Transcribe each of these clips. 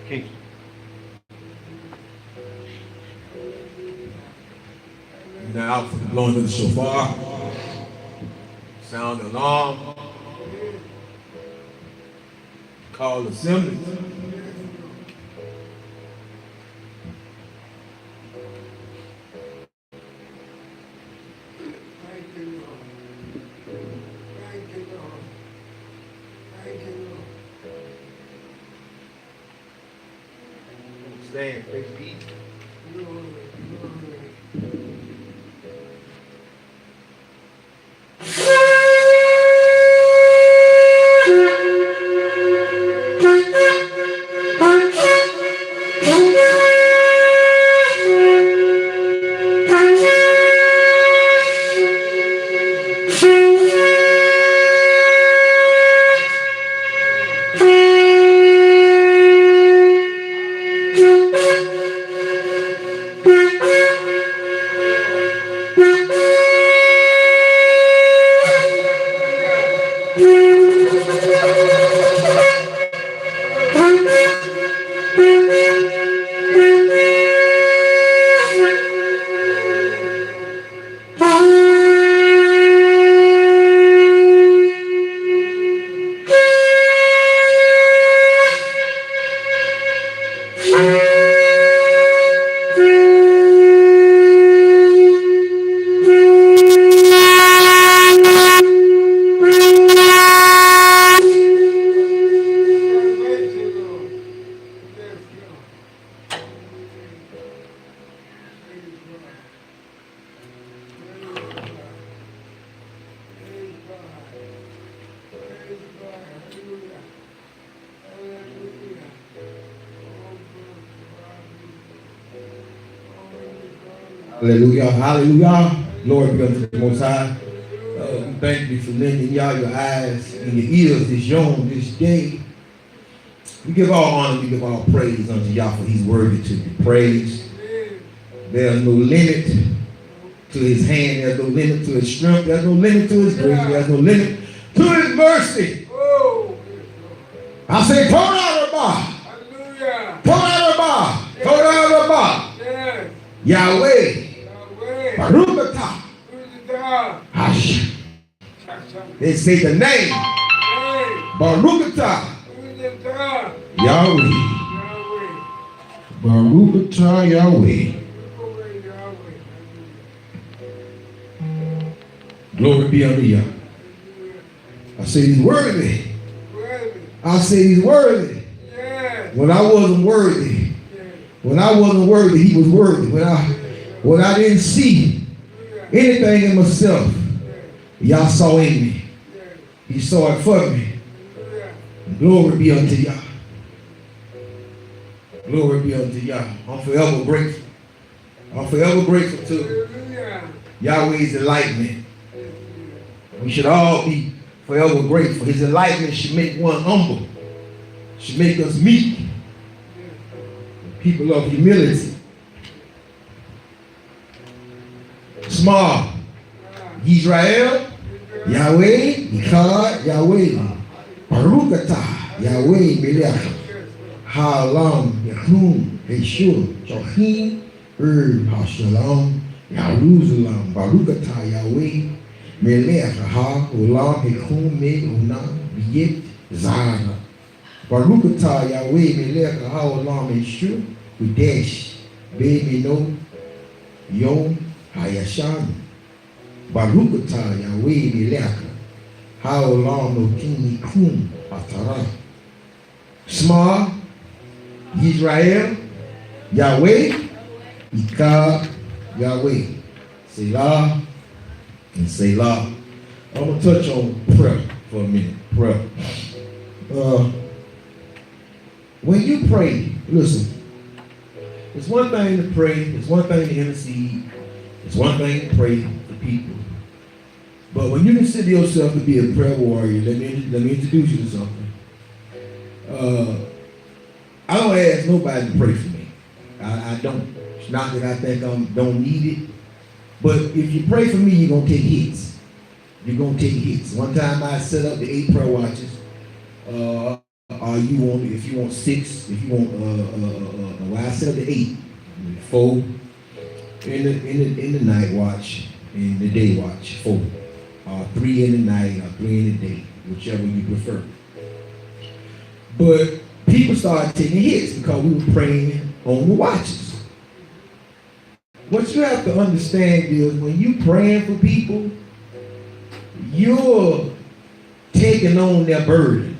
Okay. Now for the blowing of the shofar, sound the alarm, call assembly. Stand, face east. Hallelujah, hallelujah. Glory be unto the Most High. We thank you for lending y'all your eyes and your ears this young, this day. We give all honor, we give all praise unto Yah, for he's worthy to be praised. There's no limit to his hand, there's no limit to his strength, there's no limit to his grace, there's no limit to his mercy. I say, pour out the bar. Pour out the bar. Pour out the bar. Yahweh. Barukata. Hush. They say the name. Barukata. Yahweh. Barukata Yahweh. Glory be unto Yah. I say he's worthy. I say he's worthy. When I wasn't worthy. When I wasn't worthy, he was worthy. When I didn't see anything in myself, Yah saw in me. He saw it for me. Glory be unto Yah. Glory be unto Yah. I'm forever grateful. I'm forever grateful to Yahweh's enlightenment. We should all be forever grateful. His enlightenment should make one humble. Should make us meek. People of humility. Small. Israel. Yahweh. Echad. Yahweh. Barukata. Yahweh. Melech. Halam. Yahum. Yeshua. Johim. Hashalom. Yahuzalam. Barukata. Yahweh. Melech. Ha. Olam. Hekum. Me. Unam. Yet. Zara. Barukata. Yahweh. Melech. Ha. Olam. Yeshua. Udesh, Bemino, Yom, Hayashan, Barukata, Yahweh, Meleka, Haolam, Nokini, Kum, Atara, Small, Israel, Yahweh, Ika, Yahweh, Selah, and Selah. I'm going to touch on prayer for a minute. Prayer. When you pray, listen. It's one thing to pray, it's one thing to intercede, it's one thing to pray for people. But when you consider yourself to be a prayer warrior, let me introduce you to something. I don't ask nobody to pray for me. I don't. It's not that I think I don't need it. But if you pray for me, you're going to take hits. You're going to take hits. One time I set up the 8 prayer watches. if you want 6, if you want well, I said the 8, 4 in the night watch, in the day watch, 4, 3 in the night, or 3 in the day, whichever you prefer. But people started taking hits because we were praying on the watches. What you have to understand is when you praying for people, you're taking on their burden.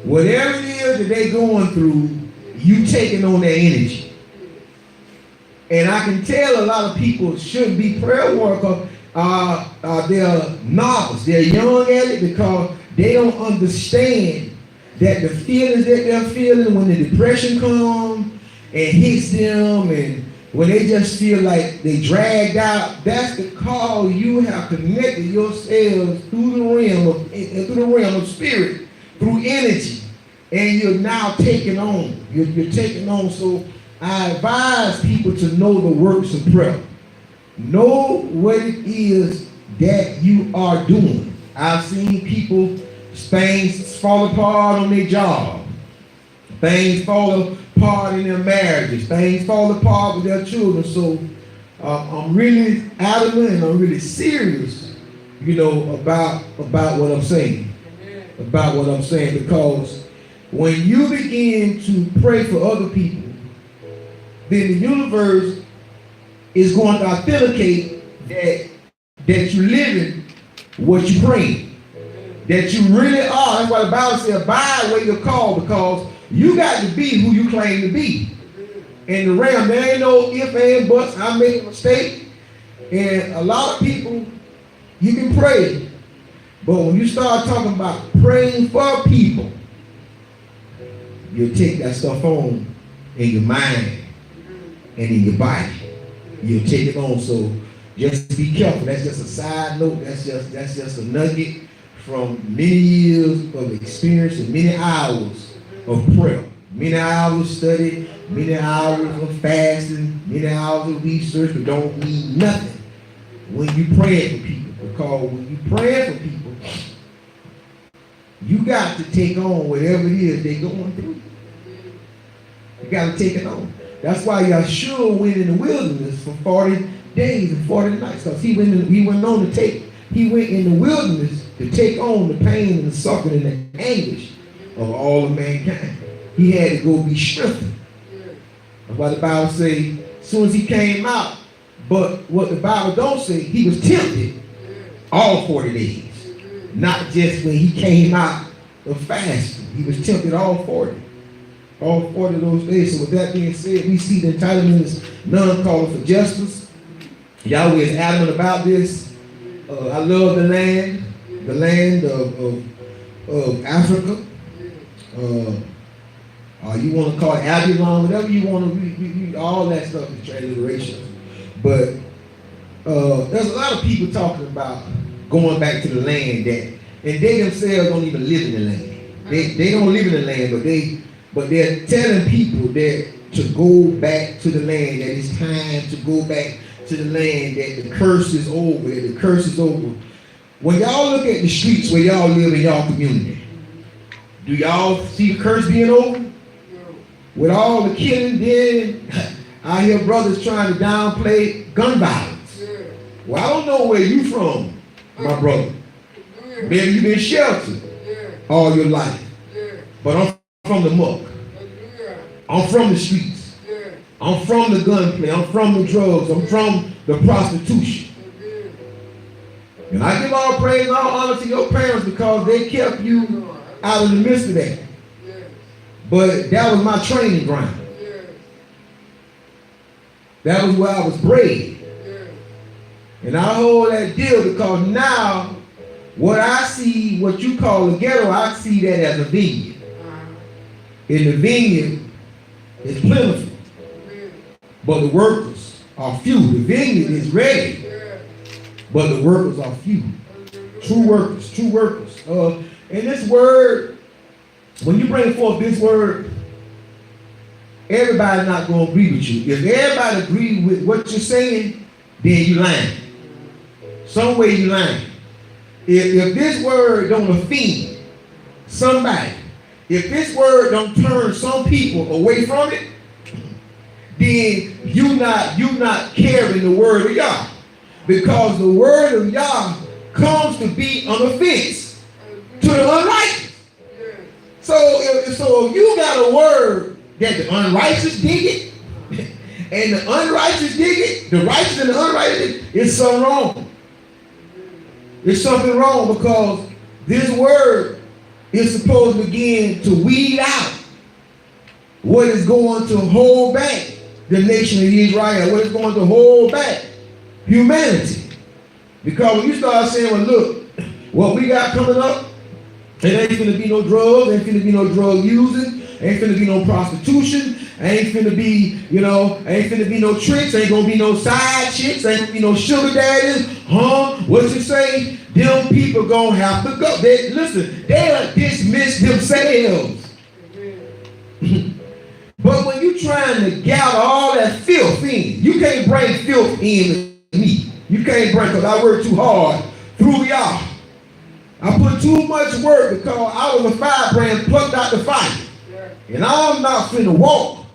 Whatever it is that they're going through, you taking on their energy. And I can tell a lot of people shouldn't be prayer warriors. They're novice. They're young at it because they don't understand that the feelings that they're feeling when the depression comes and hits them, and when they just feel like they dragged out, that's because you have connected yourselves through the realm of spirit, through energy, and you're now taking on. You're taking on. So I advise people to know the works of prayer. Know what it is that you are doing. I've seen people, things fall apart on their job. Things fall apart in their marriages. Things fall apart with their children. So I'm really adamant and I'm really serious, about what I'm saying. About what I'm saying, because when you begin to pray for other people, then the universe is going to authenticate that you're living what you're praying. That you really are. That's why the Bible says, abide where you're called, because you got to be who you claim to be. In the realm, there ain't no ifs, and buts. I made a mistake. And a lot of people, you can pray. But when you start talking about praying for people, you'll take that stuff on in your mind and in your body. You'll take it on. So just be careful. That's just a side note. That's just a nugget from many years of experience and many hours of prayer. Many hours of study, many hours of fasting, many hours of research, but don't mean nothing when you pray for people. Because when you pray for people, you got to take on whatever it is they're going through. You got to take it on. That's why Yeshua went in the wilderness for 40 days and 40 nights. Because he went in the wilderness to take on the pain and the suffering and the anguish of all of mankind. He had to go be strengthened. That's why the Bible says, as soon as he came out, but what the Bible don't say, he was tempted all 40 days. Not just when he came out of fasting. He was tempted all 40. All 40 of those days. So with that being said, we see the entitlement is none calling for justice. Yahweh is adamant about this. I love the land of Africa. You want to call it Abulon, whatever you want to, all that stuff is transliteration. But there's a lot of people talking about going back to the land and they themselves don't even live in the land. They don't live in the land, but they're telling people that to go back to the land, that it's time to go back to the land, that the curse is over, that the curse is over. When y'all look at the streets where y'all live in y'all community, do y'all see the curse being over? With all the killing, then I hear brothers trying to downplay gun violence. Well, I don't know where you from, my brother. Maybe you've been sheltered all your life. But I'm from the muck. I'm from the streets. I'm from the gunplay. I'm from the drugs. I'm from the prostitution. And I give all praise and all honor to your parents because they kept you out of the midst of that. But that was my training ground. That was where I was bred. And I hold that deal because now what I see, what you call a ghetto, I see that as a vineyard. In the vineyard, it's plentiful. But the workers are few. The vineyard is ready. But the workers are few. True workers, true workers. And this word, when you bring forth this word, everybody's not going to agree with you. If everybody agrees with what you're saying, then you're lying. Some way you're lying. If this word don't offend somebody, if this word don't turn some people away from it, then you not carrying the word of Yah. Because the word of Yah comes to be an offense to the unrighteous. So if you got a word that the unrighteous dig it, and the unrighteous dig it, the righteous and the unrighteous dig it, it's something wrong. It's something wrong, because this word is supposed to begin to weed out what is going to hold back the nation of Israel, what is going to hold back humanity. Because when you start saying, well, look, what we got coming up, it ain't finna be no drugs, ain't finna be no drug using, ain't finna be no prostitution, ain't finna be, ain't finna be no tricks, ain't gonna be no side chicks, ain't gonna be no sugar daddies, what you say? Them people gonna have to go. They'll dismiss themselves. But when you trying to gather all that filth in, you can't bring filth in with me. You can't bring, because I work too hard through y'all. I put too much work because I was a firebrand plucked out the fire. And I'm not finna walk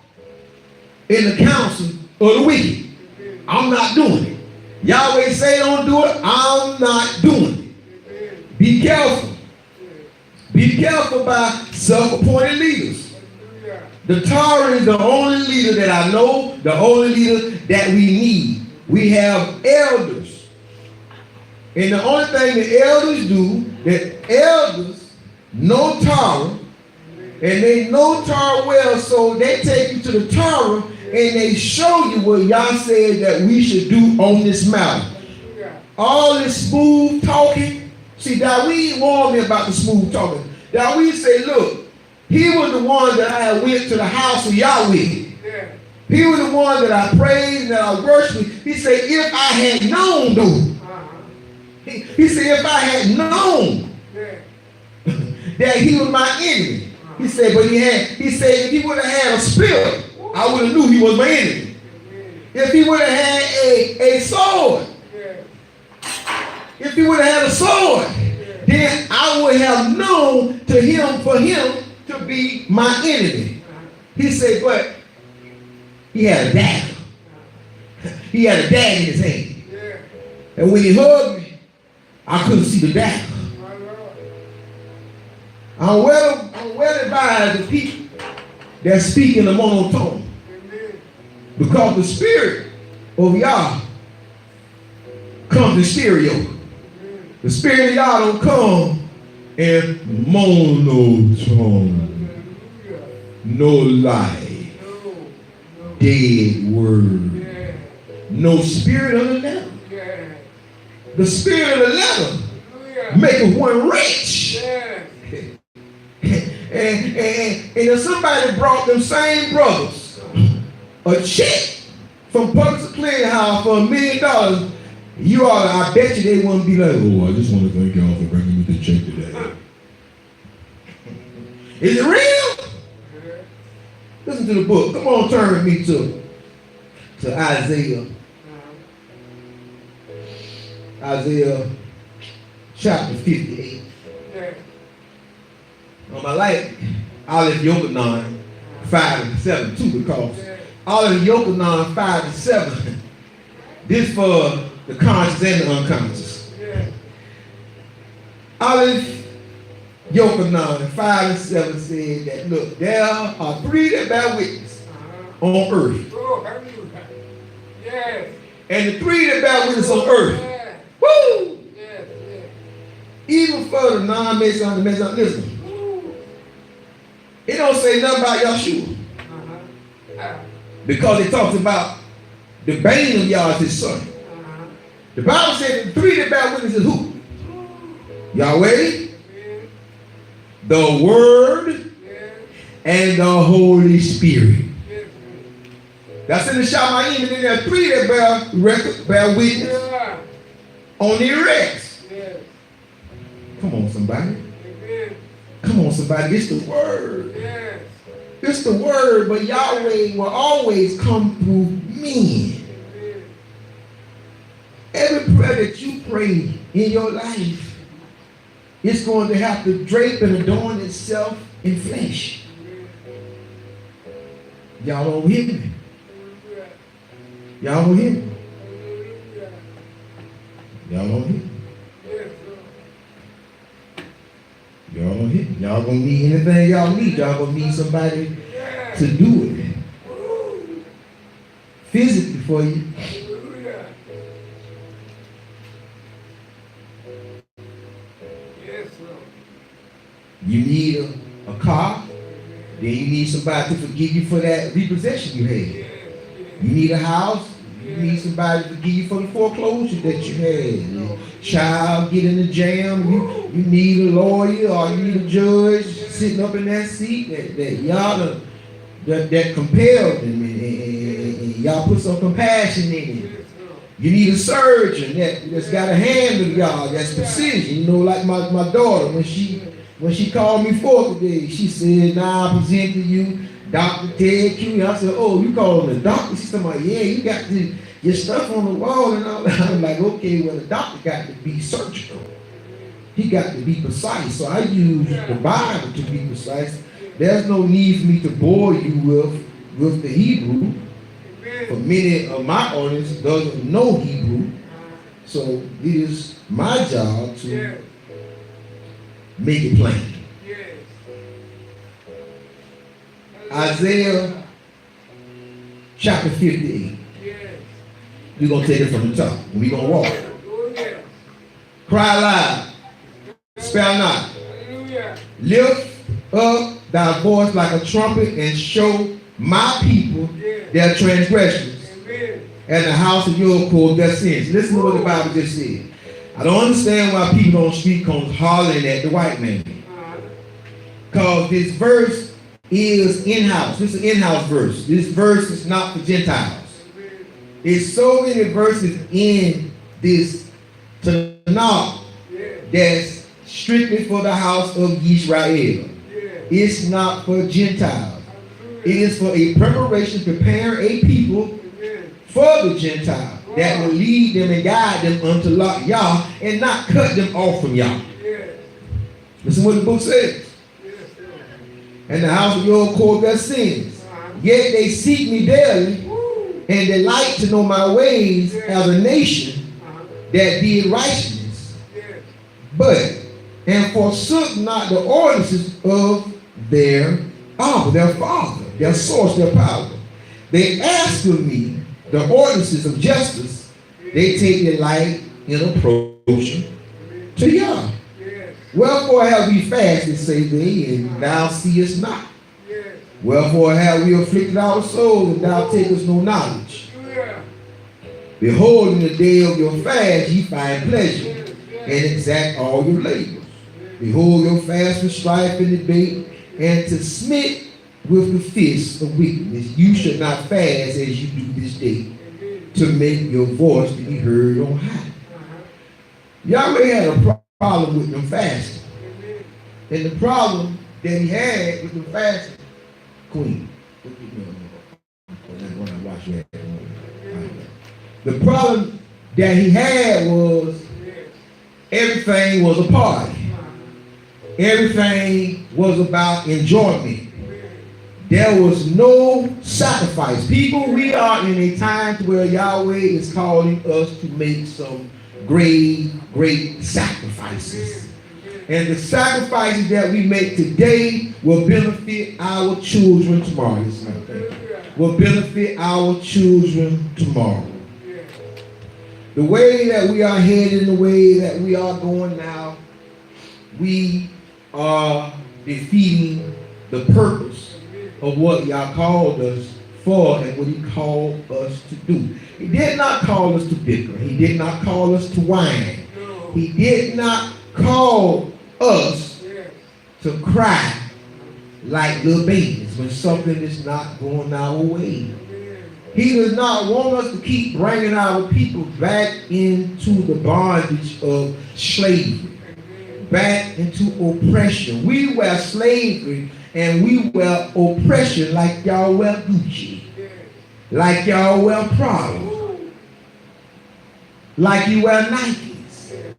in the counsel of the wicked. I'm not doing it. Yahweh say don't do it, I'm not doing it. Be careful. Be careful by self-appointed leaders. The Torah is the only leader that I know, the only leader that we need. We have elders. And the only thing the elders do, that elders know Torah, and they know Torah well, so they take you to the Torah and they show you what Yah said that we should do on this mountain. All this smooth talking. See, Dawid warned me about the smooth talking. Dawid say, look, he was the one that I went to the house of Yahweh. He was the one that I praised and that I worshiped. He said, if I had known, though. He said, if I had known that he was my enemy. He said, he said, if he would have had a spirit, I would have knew he was my enemy. If he would have had a sword, if he would have had a sword, then I would have known for him to be my enemy. He said, but he had a dagger. He had a dagger in his hand. And when he hugged me, I couldn't see the dagger. I'm well advised the people that speak in a monotone. Because the spirit of Yah comes in stereo. The spirit of Yah don't come in monotone. No lie. Dead word. No spirit of the letter. The spirit of the letter maketh one rich. And if somebody brought them same brothers a check from Public Clearing House for $1 million, I bet you they wouldn't be like, oh, I just want to thank y'all for bringing me the check today. Is it real? Listen to the book. Come on, turn with me to Isaiah. Isaiah chapter 58. On my life, Olive Yochanan 5 and 7 too, because Olive Yochanan 5 and 7, this for the conscious and the unconscious. Olive Yochanan 5 and 7 said that, look, there are 3 that bear witness on earth. And the 3 that bear witness on earth, woo! Even for the non-Messianic, the Messianic, listen. It don't say nothing about Yahshua. Because it talks about the bane of Yah is his son. The Bible says the 3 that bear witness is who? Yahweh, the Word, and the Holy Spirit. That's in the Shamayim, and then there are 3 that bear witness on the erects. Come on, somebody. Come on, somebody. It's the Word. It's the Word, but Yahweh will always come through men. Every prayer that you pray in your life, it's going to have to drape and adorn itself in flesh. Y'all don't hear me. Y'all don't hear me. Y'all don't hear me. Y'all don't hear me. Y'all gonna need anything y'all need. Y'all gonna need somebody to do it physically for you. You need a car, then you need somebody to forgive you for that repossession you had. You need a house, you need somebody to forgive you for the foreclosure that you had. Your child get in the jam, you need a lawyer or you need a judge sitting up in that seat that y'all that compelled them and y'all put some compassion in it. You need a surgeon that's got a hand with y'all, that's precision. You know, like my daughter, when she called me forth today, she said, "Now I present to you Dr. Ted Q." I said, "Oh, you call him the doctor?" She said, "Yeah, you got your stuff on the wall and all that." I'm like, "Okay, well, the doctor got to be surgical. He got to be precise." So I use the Bible to be precise. There's no need for me to bore you with the Hebrew. For many of my audience doesn't know Hebrew. So it is my job to make it plain. Isaiah chapter 58. We're going to take it from the top. We're going to walk. Cry loud. Spare not. Lift up thy voice like a trumpet and show my people their transgressions and the house of your court their sins. Listen to what the Bible just said. I don't understand why people don't speak on hollering at the white man. Because this verse is in-house. This is an in-house verse. This verse is not for Gentiles. There's so many verses in this Tanakh that's strictly for the house of Israel. It's not for Gentiles. It is for a preparation, prepare a people for the Gentiles that will lead them and guide them unto Yah and not cut them off from Yah. Listen what the book says. And the house of your court their sins. Yet they seek me daily and delight to know my ways as a nation that did righteousness. But, and forsook not the ordinances of their father, their source, their power. They ask of me the ordinances of justice. They take delight in approaching to Yah. Wherefore have we fasted, say they, and thou seest not. Wherefore have we afflicted our souls, and thou takest no knowledge. Behold, in the day of your fast ye find pleasure, and exact all your labors. Behold, your fast for strife and debate, and to smite with the fist of wickedness. You should not fast as you do this day, to make your voice to be heard on high. Yahweh had a problem with them fasting. And the problem that he had with them fasting, Queen. The problem that he had was everything was a party. Everything was about enjoyment. There was no sacrifice. People, we are in a time where Yahweh is calling us to make some great sacrifices. And the sacrifices that we make today will benefit our children tomorrow. Will benefit our children tomorrow. The way that we are headed, the way that we are going now, we are defeating the purpose of what Yah called us for and what he called us to do. He did not call us to bicker. He did not call us to whine. He did not call us to cry like little babies when something is not going our way. He does not want us to keep bringing our people back into the bondage of slavery, back into oppression. We wear slavery and we wear oppression like y'all wear Gucci, like y'all wear Prada, like you wear Nikes.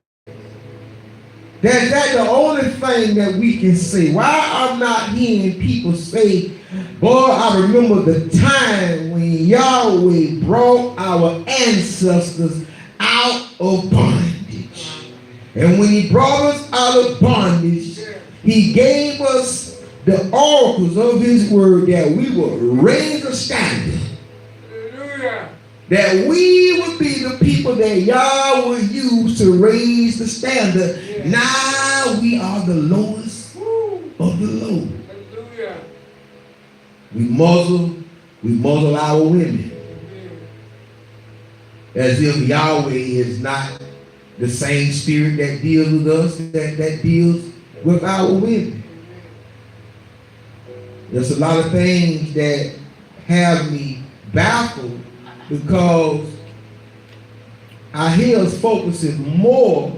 That's the only thing that we can say. Why I'm not hearing people say, boy, I remember the time when Yahweh brought our ancestors out of bondage. And when he brought us out of bondage, he gave us the oracles of his word that we would raise a standard. Hallelujah. That we would be the people that Yah will use to raise the standard. Yeah. Now we are the lowest of the low. Hallelujah. We muzzle our women. As if Yahweh is not the same spirit that deals with us, that deals with our women. There's a lot of things that have me baffled because I hear us focusing more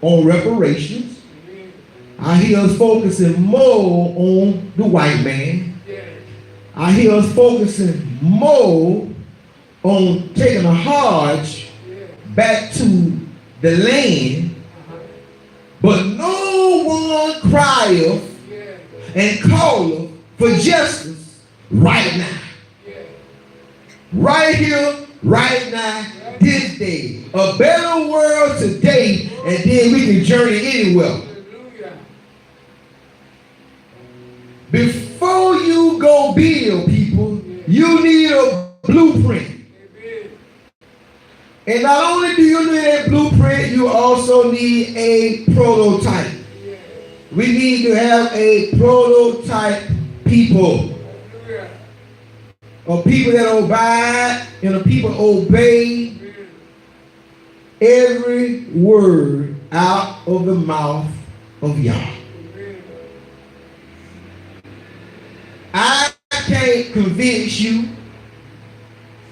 on reparations. I hear us focusing more on the white man. I hear us focusing more on taking a Hajj back to the land, but no one crieth and calleth for justice right now. Right here, right now, this day. A better world today, and then we can journey anywhere. Before you go build, people, you need a blueprint. And not only do you need a blueprint, you also need a prototype. We need to have a prototype people. A people that obey and a people obey every word out of the mouth of Yah. I can't convince you.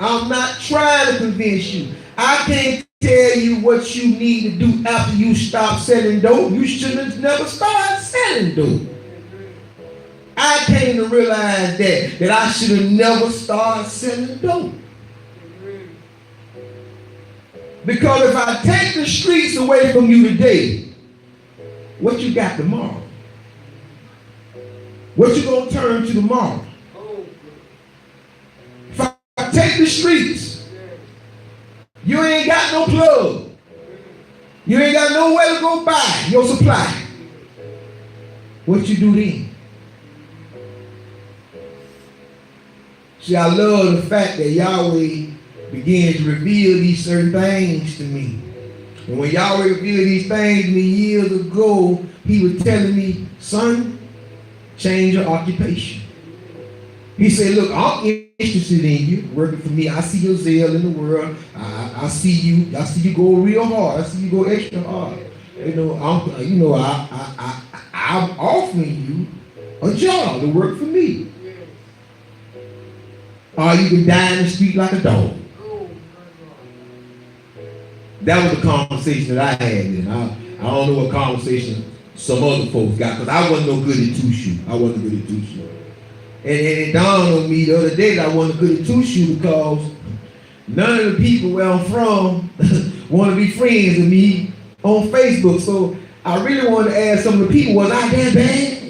I'm not trying to convince you. I can't tell you what you need to do after you stop selling dope. You should have never started selling dope. I came to realize that I should have never started selling dope. Because if I take the streets away from you today, what you got tomorrow? What you gonna turn to tomorrow? If I take the streets, you ain't got no plug. You ain't got nowhere to go buy your supply. What you do then? See, I love the fact that Yahweh began to reveal these certain things to me. And when Yahweh revealed these things to me years ago, he was telling me, son, change your occupation. He said, look, I'm interested in you, working for me. I see your zeal in the world. I see you go real hard. I see you go extra hard. I'm offering you a job to work for me. Or you can die in the street like a dog. That was the conversation that I had then. I don't know what conversation some other folks got, because I wasn't no good at two-shoe. And it dawned on me the other day that I wasn't good at two-shoe because none of the people where I'm from want to be friends with me on Facebook. So I really wanted to ask some of the people, was I that bad?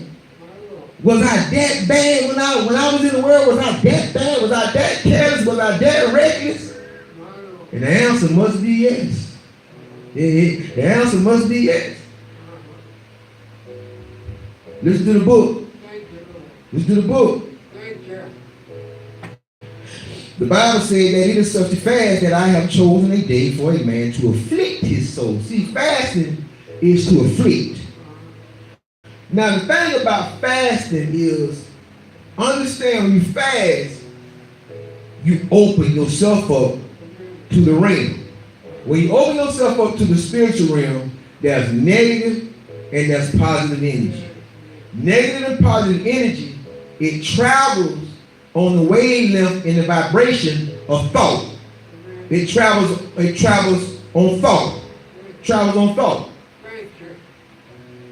Was I that bad when I was in the world? Was I that bad? Was I that careless? Was I that reckless? And the answer must be yes. The answer must be yes. Listen to the book. Listen to the book. The Bible said that it is such a fast that I have chosen a day for a man to afflict his soul. See, fasting is to afflict. Now, the thing about fasting is, understand when you fast, you open yourself up to the realm. When you open yourself up to the spiritual realm, there's negative and there's positive energy. Negative and positive energy, it travels on the wavelength and the vibration of thought. It travels on thought. Travels on thought.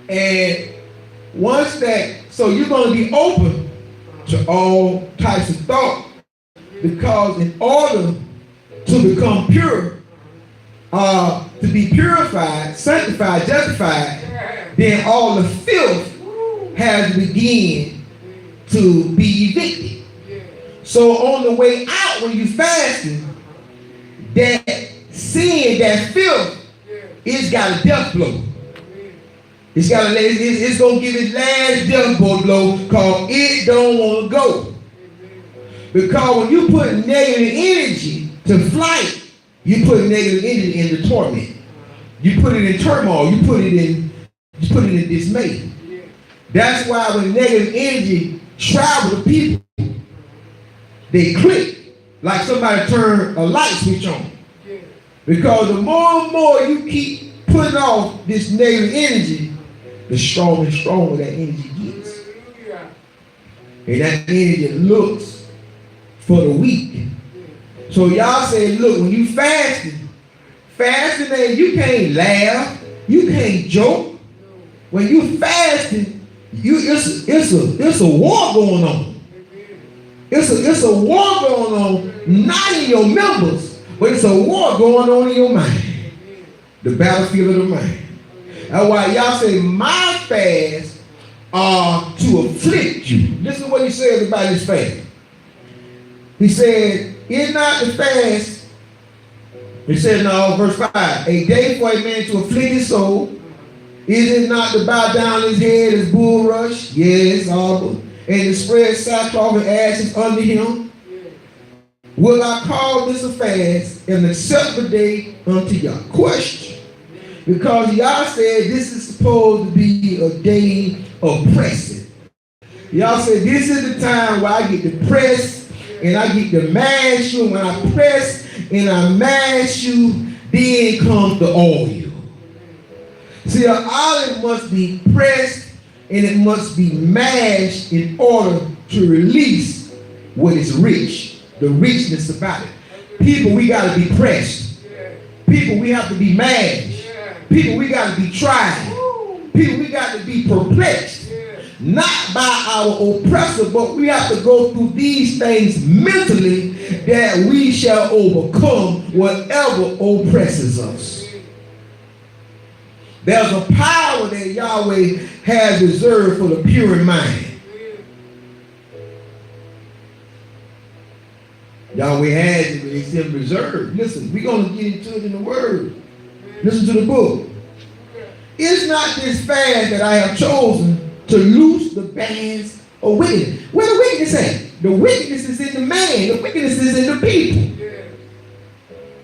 And once that, so you're going to be open to all types of thought, because in order to become pure, to be purified, sanctified, justified, then all the filth has to begin to be evicted. So on the way out when you fasting, that sin, that filth, it's got a death blow. It's going to give its last death blow because it don't want to go. Because when you put negative energy to flight, you put negative energy into torment. You put it in turmoil. You put it in dismay. That's why when negative energy travels to people, they click like somebody turned a light switch on. Because the more and more you keep putting off this negative energy, the stronger and stronger that energy gets. And that energy looks for the weak. So y'all say, look, when you fasting, man, you can't laugh, you can't joke. When you fasting, it's a war going on. It's a war going on, not in your members, but it's a war going on in your mind. The battlefield of the mind. That's why y'all say, my fast are to afflict you. Listen to what he says about his fast. He said, is not the fast, he said no, verse 5, a day for a man to afflict his soul. Is it not to bow down his head as bulrush? Yes, and to spread sackcloth and ashes under him? Will I call this a fast and acceptable day unto y'all? Question. Because y'all said this is supposed to be a day of pressing. Y'all said this is the time where I get to press and I get to mash you. When I press and I mash you, then comes the oil. See, an olive must be pressed and it must be mashed in order to release what is rich, the richness about it. People, we got to be pressed. People, we have to be mashed. People, we got to be tried. People, we got to be perplexed. Not by our oppressor, but we have to go through these things mentally that we shall overcome whatever oppresses us. There's a power that Yahweh has reserved for the pure in mind. Yahweh has it, it's in reserve. Listen, we're going to get into it in the word. Listen to the book. It's not this fast that I have chosen to loose the bands of wickedness. Where the wickedness at? The wickedness is in the man. The wickedness is in the people.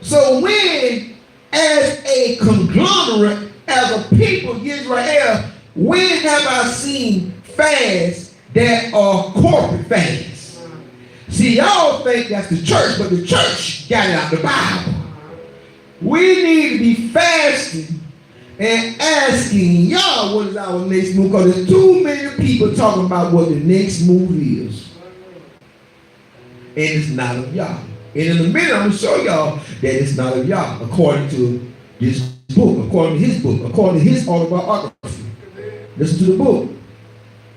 So when, as a conglomerate, as a people, Israel, when have I seen fasts that are corporate fasts? See, y'all think that's the church, but the church got it out the Bible. We need to be fasting and asking y'all what is our next move, because there's too many people talking about what the next move is. And it's not of y'all. And in a minute, I'm going to show y'all that it's not of y'all, according to this book, according to his book, according to his autobiography. Listen to the book.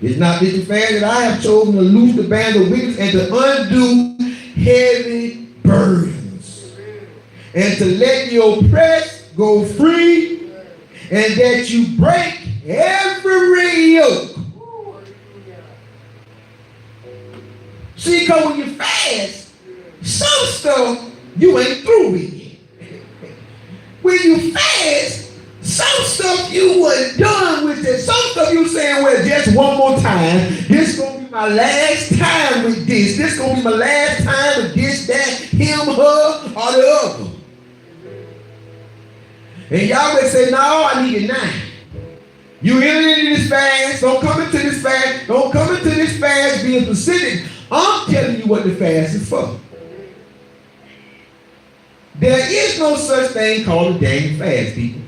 It's not this the fast that I have chosen to loose the band of wickedness and to undo heavy burdens, and to let the oppressed go free, and that you break every yoke. See, because when you fast, some stuff you ain't through with yet. When you fast, some stuff you wasn't done with it. Some stuff you saying, well, just one more time. This gonna be my last time with this. This gonna be my last time with this, that, him, her, or the other. And Yahweh say, no, I need it now. You enter into this fast. Don't come into this fast. Don't come into this fast being specific. I'm telling you what the fast is for. There is no such thing called a Daniel fast, people.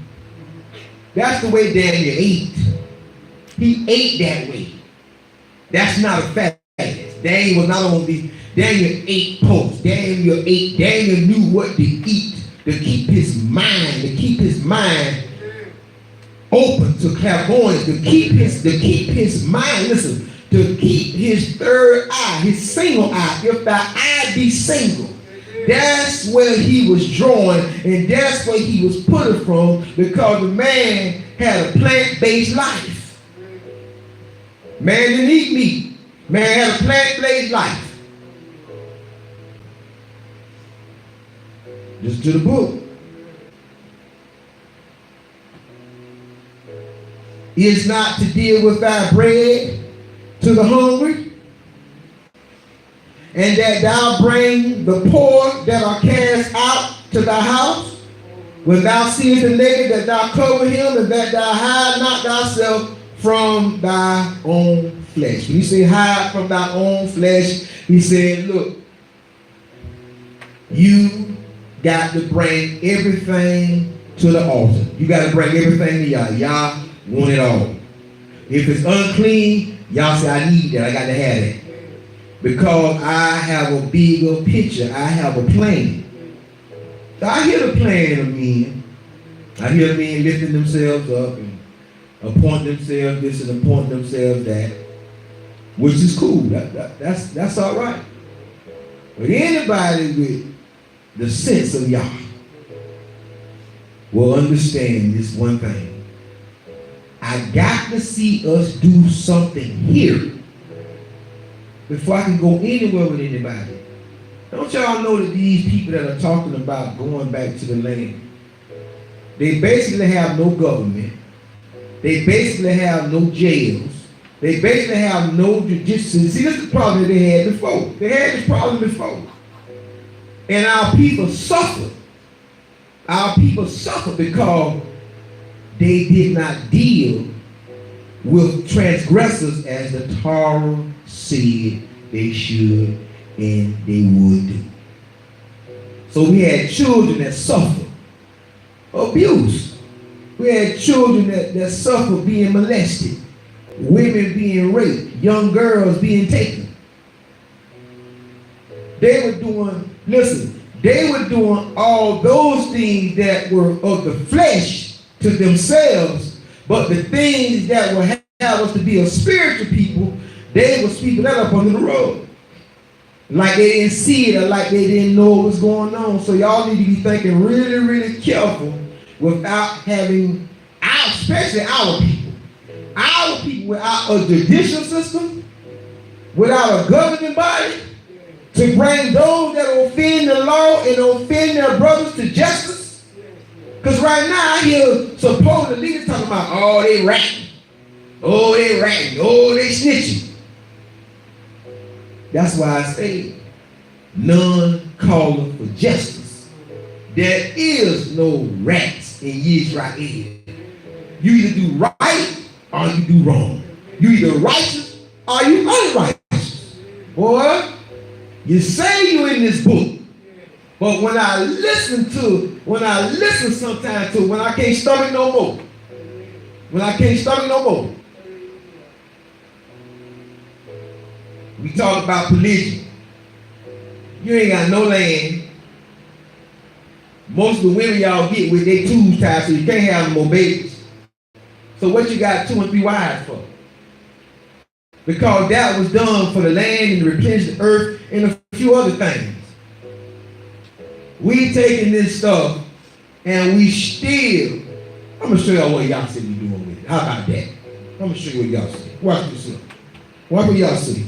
That's the way Daniel ate. He ate that way. That's not a fast. Daniel was not on the, Daniel ate post. Daniel ate. Daniel knew what to eat to keep his mind open to clairvoyance, to keep his mind, listen, to keep his third eye, his single eye, if thy eye be single. That's where he was drawn, and that's where he was put from, because the man had a plant-based life. Man didn't eat meat. Man had a plant-based life. Listen to the book. Is not to deal with thy bread to the hungry, and that thou bring the poor that are cast out to thy house, when thou seest the naked, that thou cover him, and that thou hide not thyself from thy own flesh. When you say hide from thy own flesh, he said, look, you got to bring everything to the altar. You got to bring everything to y'all. Y'all want it all. If it's unclean, y'all say, I need that. I got to have it. Because I have a bigger picture. I have a plan. So I hear the plan of men. I hear the men lifting themselves up and appointing themselves this and appointing themselves that, which is cool. That's all right. But anybody with the sense of Yah will understand this one thing. I got to see us do something here before I can go anywhere with anybody. Don't y'all know that these people that are talking about going back to the land, they basically have no government. They basically have no jails. They basically have no judicial. See, this is the problem that they had before. They had this problem before. And our people suffered. Our people suffered because they did not deal with transgressors as the Torah said they should and they would do. So we had children that suffered abuse. We had children that suffered being molested, women being raped, young girls being taken. They were doing, listen, they were doing all those things that were of the flesh to themselves, but the things that will have us to be a spiritual people, they were sweeping that up under the rug. Like they didn't see it or like they didn't know what was going on. So y'all need to be thinking really, really careful without having, especially our people without a judicial system, without a governing body, to bring those that offend the law and offend their brothers to justice. Because right now I hear supposed leaders talking about, oh, they ratting. Oh, they ratting. Oh, they snitching. That's why I say, none calleth for justice. There is no rats in Israel. You either do right or you do wrong. You either righteous or you unrighteous. Boy, you say you in this book, but when I listen sometimes to, when I can't stomach no more, we talk about polygyny. You ain't got no land. Most of the women y'all get with their tubes tied, so you can't have no more babies. So what you got 2 and 3 wives for? Because that was done for the land and to replenish the earth and a few other things. We taking this stuff and we still, I'm going to show y'all what y'all see we doing with it. How about that? I'm going to show you what y'all see. Watch this up. Watch what y'all see.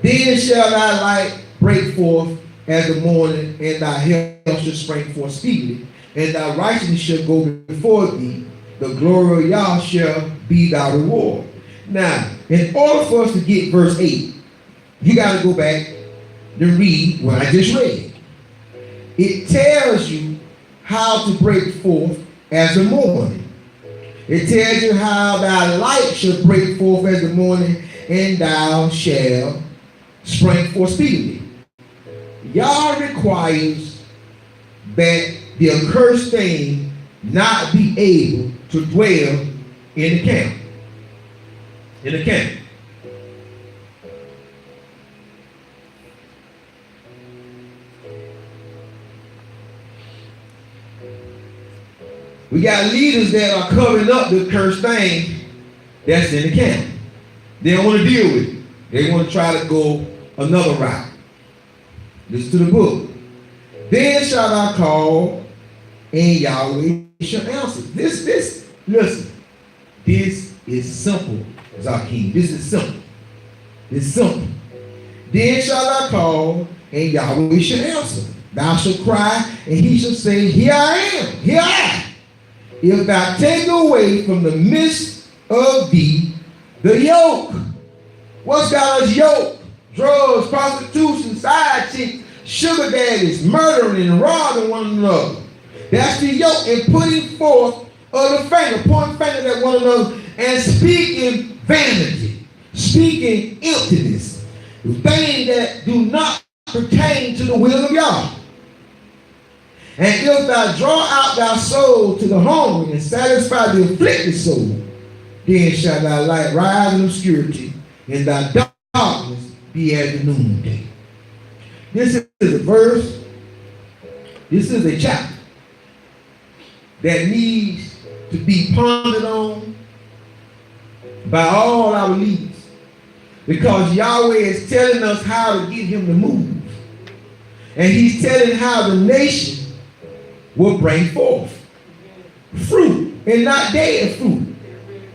Then shall thy light break forth as the morning, and thy health shall spring forth speedily, and thy righteousness shall go before thee. The glory of Yah shall be thy reward. Now, in order for us to get verse 8, you got to go back and read what I just read. It tells you how to break forth as the morning. It tells you how thy light shall break forth as the morning, and thou shalt spring forth speedily. Yah requires that the accursed thing not be able to dwell in the camp. In the camp. We got leaders that are covering up the cursed thing that's in the camp. They don't want to deal with it. They want to try to go another route. Listen to the book. Then shalt thou call in Yahweh shall answer. Listen, this is simple, Zakim. This is simple. It's simple. Then shall I call, and Yahweh shall answer. Thou shalt cry, and he shall say, here I am, here I am. If thou take away from the midst of thee the yoke. What's God's yoke? Drugs, prostitution, side chicks, sugar daddies, murdering and robbing one another. That's the yoke. And putting forth of the finger, pointing fingers at one another, and speaking vanity, speaking emptiness, things that do not pertain to the will of God. And if thou draw out thy soul to the hungry and satisfy the afflicted soul, then shall thy light rise in obscurity, and thy darkness be as the noonday. This is a verse, this is a chapter that needs to be pondered on by all our leaders, because Yahweh is telling us how to get him to move. And he's telling how the nation will bring forth fruit, and not dead fruit.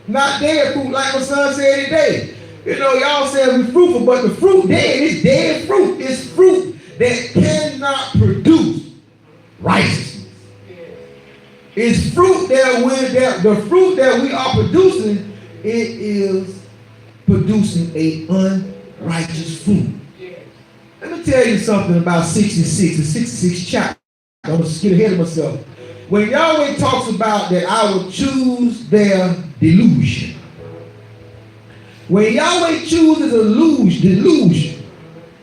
Not dead fruit, like my son said today. You know, y'all said we're fruitful, but the fruit dead is dead fruit. It's fruit that cannot produce righteousness. It's fruit the fruit that we are producing, it is producing a unrighteous fruit. Let me tell you something about 66, the 66th chapter. I'm going to get ahead of myself. When Yahweh talks about that I will choose their delusion. When Yahweh chooses delusion,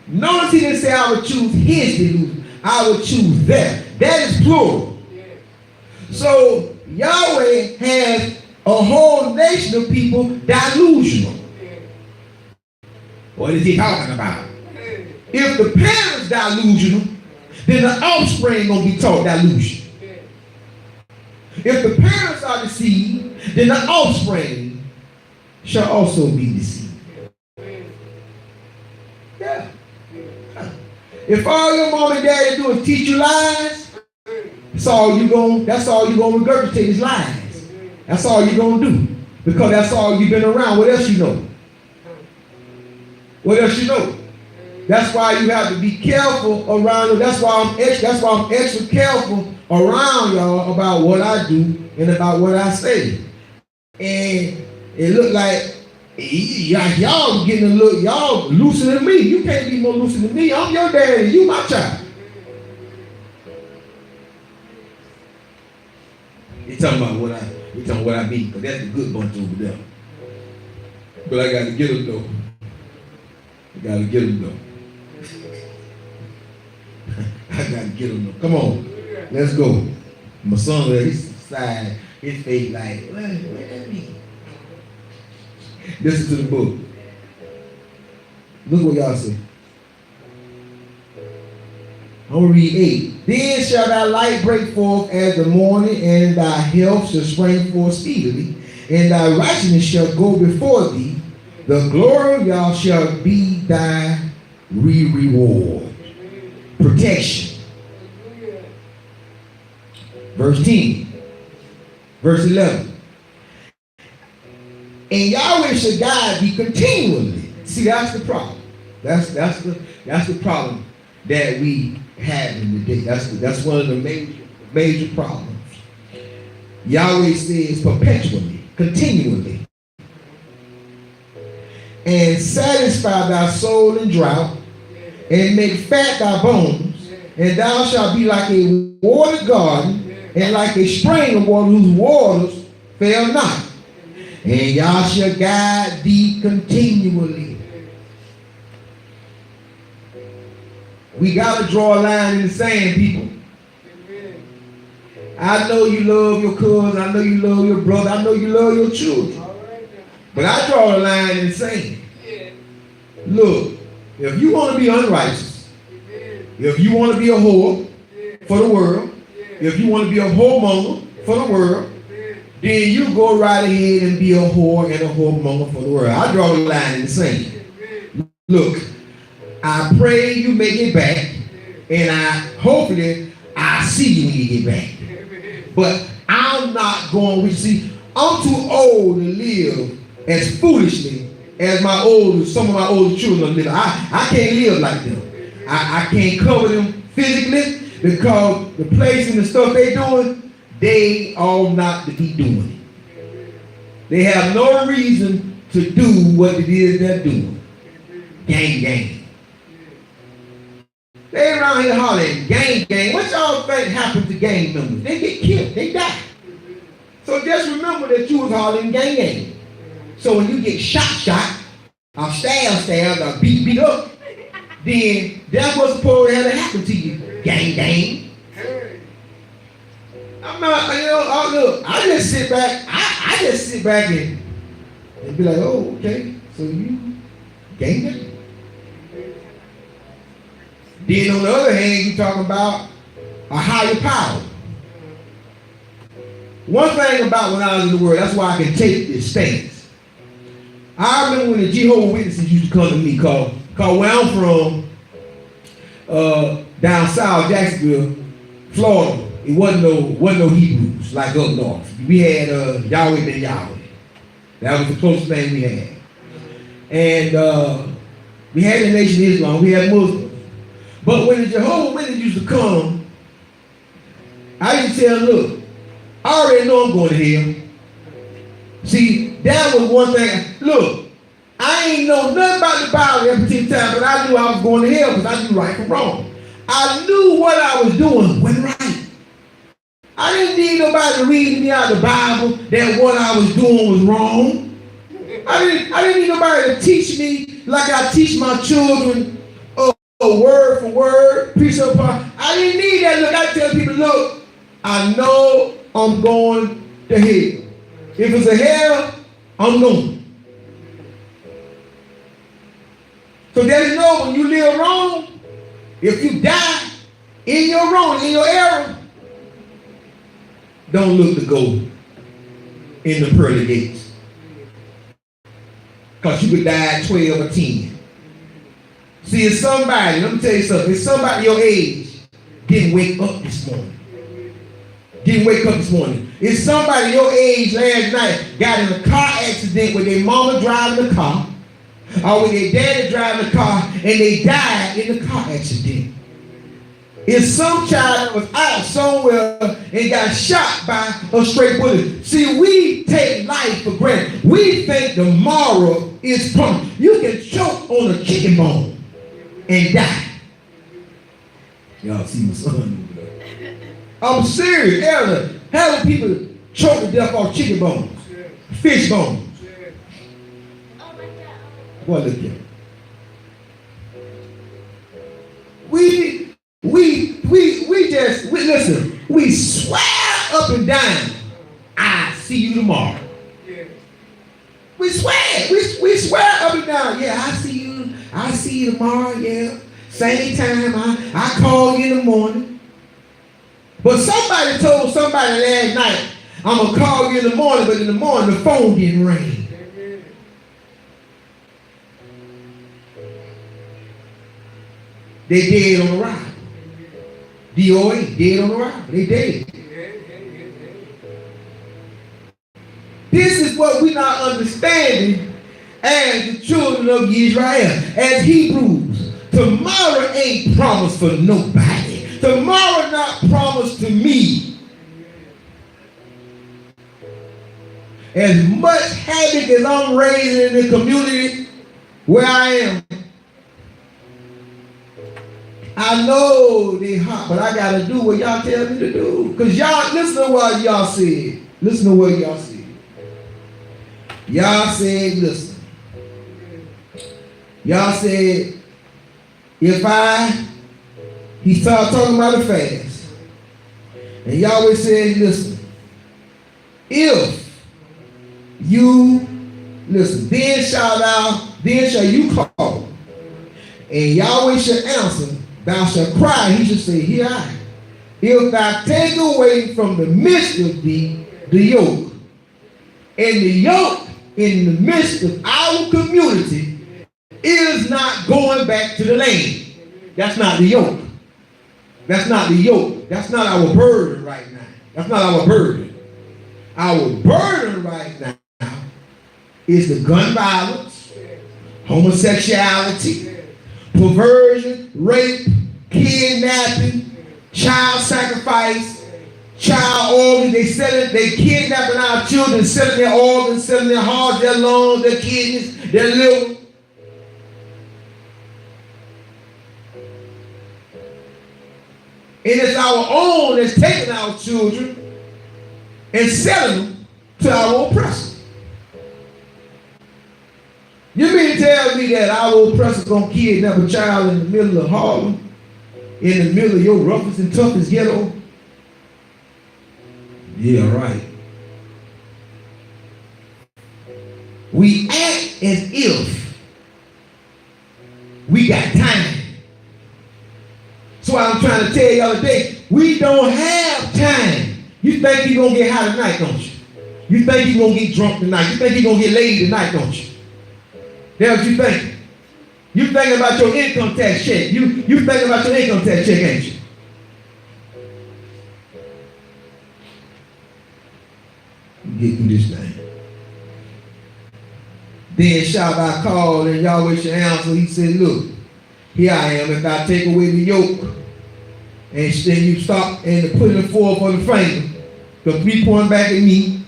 notice he didn't say I would choose his delusion. I would choose their. That is plural. So Yahweh has a whole nation of people delusional. What is he talking about? If the parents delusional, then the offspring gonna be taught delusion. If the parents are deceived, then the offspring shall also be deceived. Yeah. If all your mom and daddy do is teach you lies, that's all you gonna regurgitate is lies. That's all you're gonna do, because that's all you've been around. What else you know? What else you know? That's why you have to be careful around them. That's why I'm extra careful around y'all about what I do and about what I say. And it look like y'all getting a look, y'all looser than me. You can't be more looser than me. I'm your daddy, you my child. You're talking about what I mean, because that's the good bunch over there. But I got to get them though. I got to get them though. I got to get them though. Come on, let's go. My son, his side, his face like, what that mean? Listen to the book. Look what y'all say. I'm going to read 8. Then shall thy light break forth as the morning, and thy health shall spring forth speedily, and thy righteousness shall go before thee. The glory of Yah shall be thy reward. Protection. Verse 10. Verse 11. And Yahweh shall guide thee continually. See, that's the problem. That's the problem that we have in the day. That's one of the major problems. Yahweh says perpetually, continually. And satisfy thy soul in drought, and make fat thy bones, and thou shalt be like a watered garden, and like a spring of water whose waters fail not. And Yah shall guide thee continually. We got to draw a line in the sand, people. I know you love your cousin. I know you love your brother. I know you love your children. But I draw a line in the sand. Look, if you want to be unrighteous, if you want to be a whore for the world, if you want to be a whoremonger for the world, then you go right ahead and be a whore and a whoremonger for the world. I draw the line in the sand. Look, I pray you make it back, and hopefully I see you when you get back. But I'm not going with you. See, I'm too old to live as foolishly as some of my older children are living. I can't live like them. I can't cover them physically because the place and the stuff they doing, they ought not to be doing it. They have no reason to do what it is they're doing. Gang. They around here hollering, gang. What y'all think happens to gang members? They get killed, they die. So just remember that you was hollering gang. So when you get shot, or stabbed, or beat up, then that's what's supposed to have to happen to you. Gang. I'm not, look, I just sit back, I just sit back and be like, oh, okay, so you gang. Then on the other hand, you're talking about a higher power. One thing about when I was in the world, that's why I can take this stance. I remember when the Jehovah's Witnesses used to come to me, cause where I'm from, down south, Jacksonville, Florida, it wasn't no Hebrews like up north. We had Yahweh ben Yahweh. That was the closest thing we had. And we had the Nation of Islam, we had Muslims. But when the Jehovah's Witnesses used to come, I used to tell them, look, I already know I'm going to hell. See, that was one thing. Look, I ain't know nothing about the Bible at particular time, but I knew I was going to hell because I knew right from wrong. I knew what I was doing wasn't right. I didn't need nobody to read me out of the Bible that what I was doing was wrong. I didn't need nobody to teach me like I teach my children word for word, piece of part. I didn't need that. Look, I tell people, look, I know I'm going to hell. If it's a hell, I'm going. So there you know when you live wrong, if you die in your wrong, in your error, don't look to go in the pearly gates. Because you could die at 12 or 10. See, it's somebody, let me tell you something, it's somebody your age didn't wake up this morning. It's somebody your age last night got in a car accident with their mama driving the car, or with their daddy driving the car, and they died in the car accident. It's some child that was out somewhere and got shot by a stray bullet. See, we take life for granted. We think tomorrow is promised. You can choke on a chicken bone and die. Y'all see my son over there. I'm serious. Hell, people choke to death off chicken bones, fish bones. Boy, look at it. Listen, we swear up and down, I see you tomorrow. We swear, we swear up and down, yeah, I see you tomorrow, yeah. Same time, I call you in the morning. But somebody told somebody last night, I'm going to call you in the morning, but in the morning the phone didn't ring. They dead on the ride. DOA, dead on the ride. They dead. This is what we're not understanding as the children of Israel, as Hebrews. Tomorrow ain't promised for nobody. Tomorrow not promised to me. As much havoc as I'm raising in the community where I am, I know they hot, but I gotta do what y'all tell me to do. Because y'all, listen to what y'all said. Listen to what y'all said. Y'all said, listen. Y'all said, he started talking about the fast. And Yahweh said, listen, if you, listen, then shall you call, and Yahweh shall answer, thou shalt cry, he shall say, here I am. If thou take away from the midst of thee the yoke, and the yoke in the midst of our community is not going back to the land. That's not the yoke. That's not the yoke. That's not our burden right now. That's not our burden. Our burden right now is the gun violence, homosexuality, perversion, rape, kidnapping, child sacrifice, child organs. They kidnapping our children, selling their organs, selling their hearts, their lungs, their kidneys, their liver. And it's our own that's taking our children and selling them to our oppressors. You mean to tell me that our oppressors gonna kidnap a child in the middle of Harlem, in the middle of your roughest and toughest ghetto? Yeah, right. We act as if we got time. So I'm trying to tell y'all today, we don't have time. You think you're gonna get high tonight, don't you? You think you're gonna get drunk tonight. You think you're gonna get laid tonight, don't you? That's what you think. You thinking about your income tax check. You thinking about your income tax check, ain't you? Get through this thing. Then Shabbat called and Yahweh should answer. He said, look, here I am. If I take away the yoke and then you stop and put it forth on the finger, the 3 pointing back at me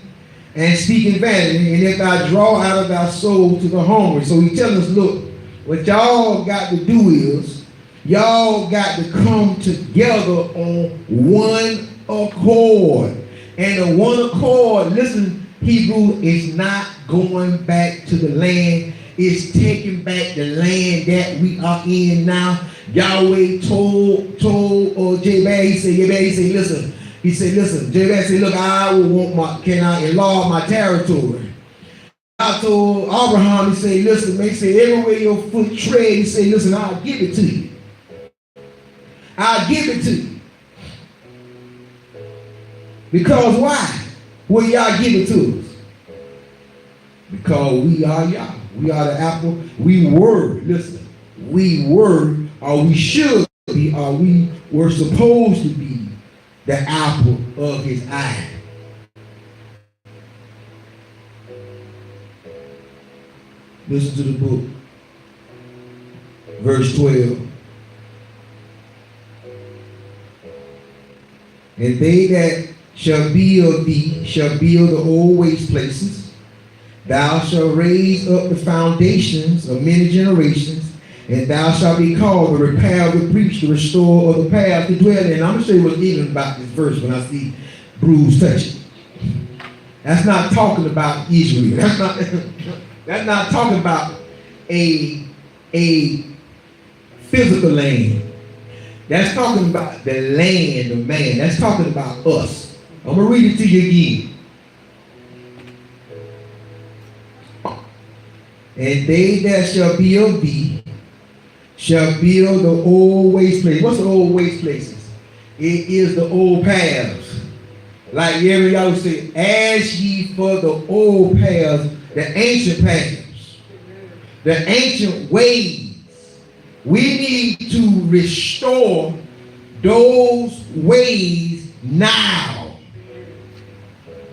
and speaking vanity, and if I draw out of thy soul to the hungry. So he telling us, look, what y'all got to do is y'all got to come together on one accord. And the one accord, listen, Hebrew, is not going back to the land. It's taking back the land that we are in now. Yahweh told Jabez, he said, listen. He said, listen, Jabez said, look, I will can I enlarge my territory? I told Abraham, he said, listen, man, he said, everywhere your foot tread, he said, listen, I'll give it to you. I'll give it to you. Because why? Will y'all give it to us? Because we are y'all. We are the apple. We were, listen, we were, or we should be, or we were supposed to be the apple of his eye. Listen to the book. Verse 12. And they that shall be of thee shall build the old waste places. Thou shalt raise up the foundations of many generations, and thou shalt be called the repair, the breach, the restorer of the path to dwell in. I'm going to show you what's even about this verse when I see bruise touching. That's not talking about Israel. That's not talking about a physical land. That's talking about the land of man. That's talking about us. I'm going to read it to you again. And they that shall be of thee shall build the old waste places. What's the old waste places? It is the old paths. Like y'all would say, ask ye for the old paths, the ancient paths, the ancient ways. We need to restore those ways now.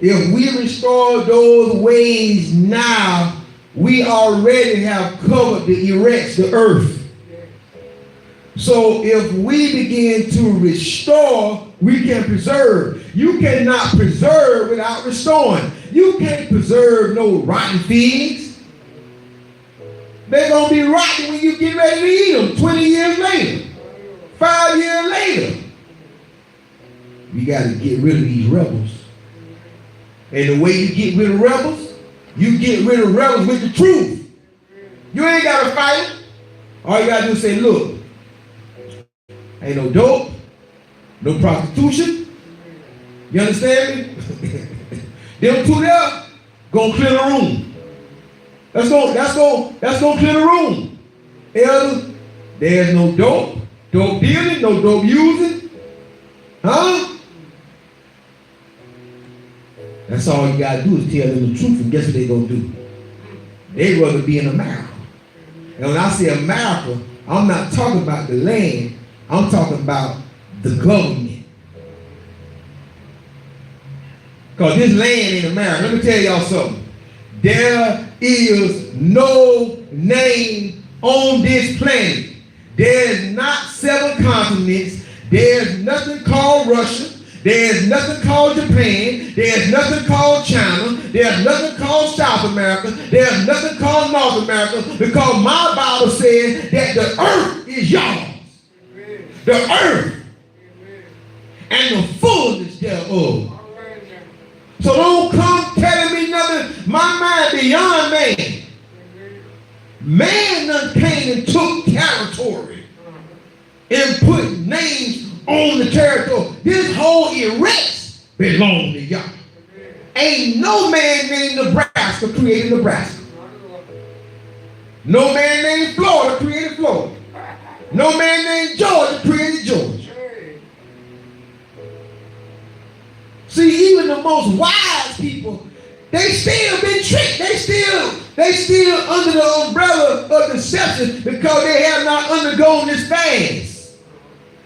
If we restore those ways now, we already have covered the erects, the earth. So if we begin to restore, we can preserve. You cannot preserve without restoring. You can't preserve no rotten figs. They're going to be rotten when you get ready to eat them 20 years later, 5 years later. We got to get rid of these rebels. And the way you get rid of rebels, you get rid of rebels with the truth. You ain't got to fight them. All you got to do is say, look, ain't no dope, no prostitution. You understand me? Them two there gonna clear the room. That's gonna clear the room. Elder, there's no dope dealing, no dope using. Huh? That's all you gotta do is tell them the truth, and guess what they gonna do? They'd rather be in America. And when I say America, I'm not talking about the land, I'm talking about the government. Because this land ain't America. Let me tell y'all something. There is no name on this planet. There's not 7 continents. There's nothing called Russia. There's nothing called Japan. There's nothing called China. There's nothing called South America. There's nothing called North America, because my Bible says that the earth is yours. The earth and the fullness thereof. So don't come telling me nothing. My mind beyond man. Man done came and took territory and put names on the territory. This whole erect belongs to y'all. Ain't no man named Nebraska created Nebraska. No man named Florida created Florida. No man named Georgia created Georgia. See, even the most wise people, they still been tricked. They still under the umbrella of deception, because they have not undergone this fast,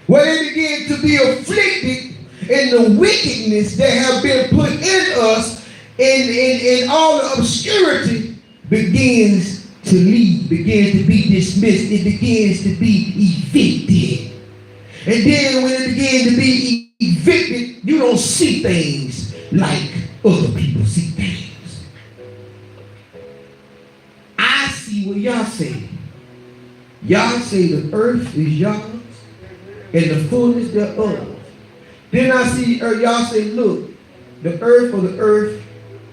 where they begin to be afflicted in the wickedness that have been put in us, and all the obscurity begins to leave, begins to be dismissed. It begins to be evicted. And then when it begins to be evicted, you don't see things like other people see things. I see what y'all say. Y'all say the earth is yours and the fullness thereof. Then I see y'all say, look, the earth for the earth.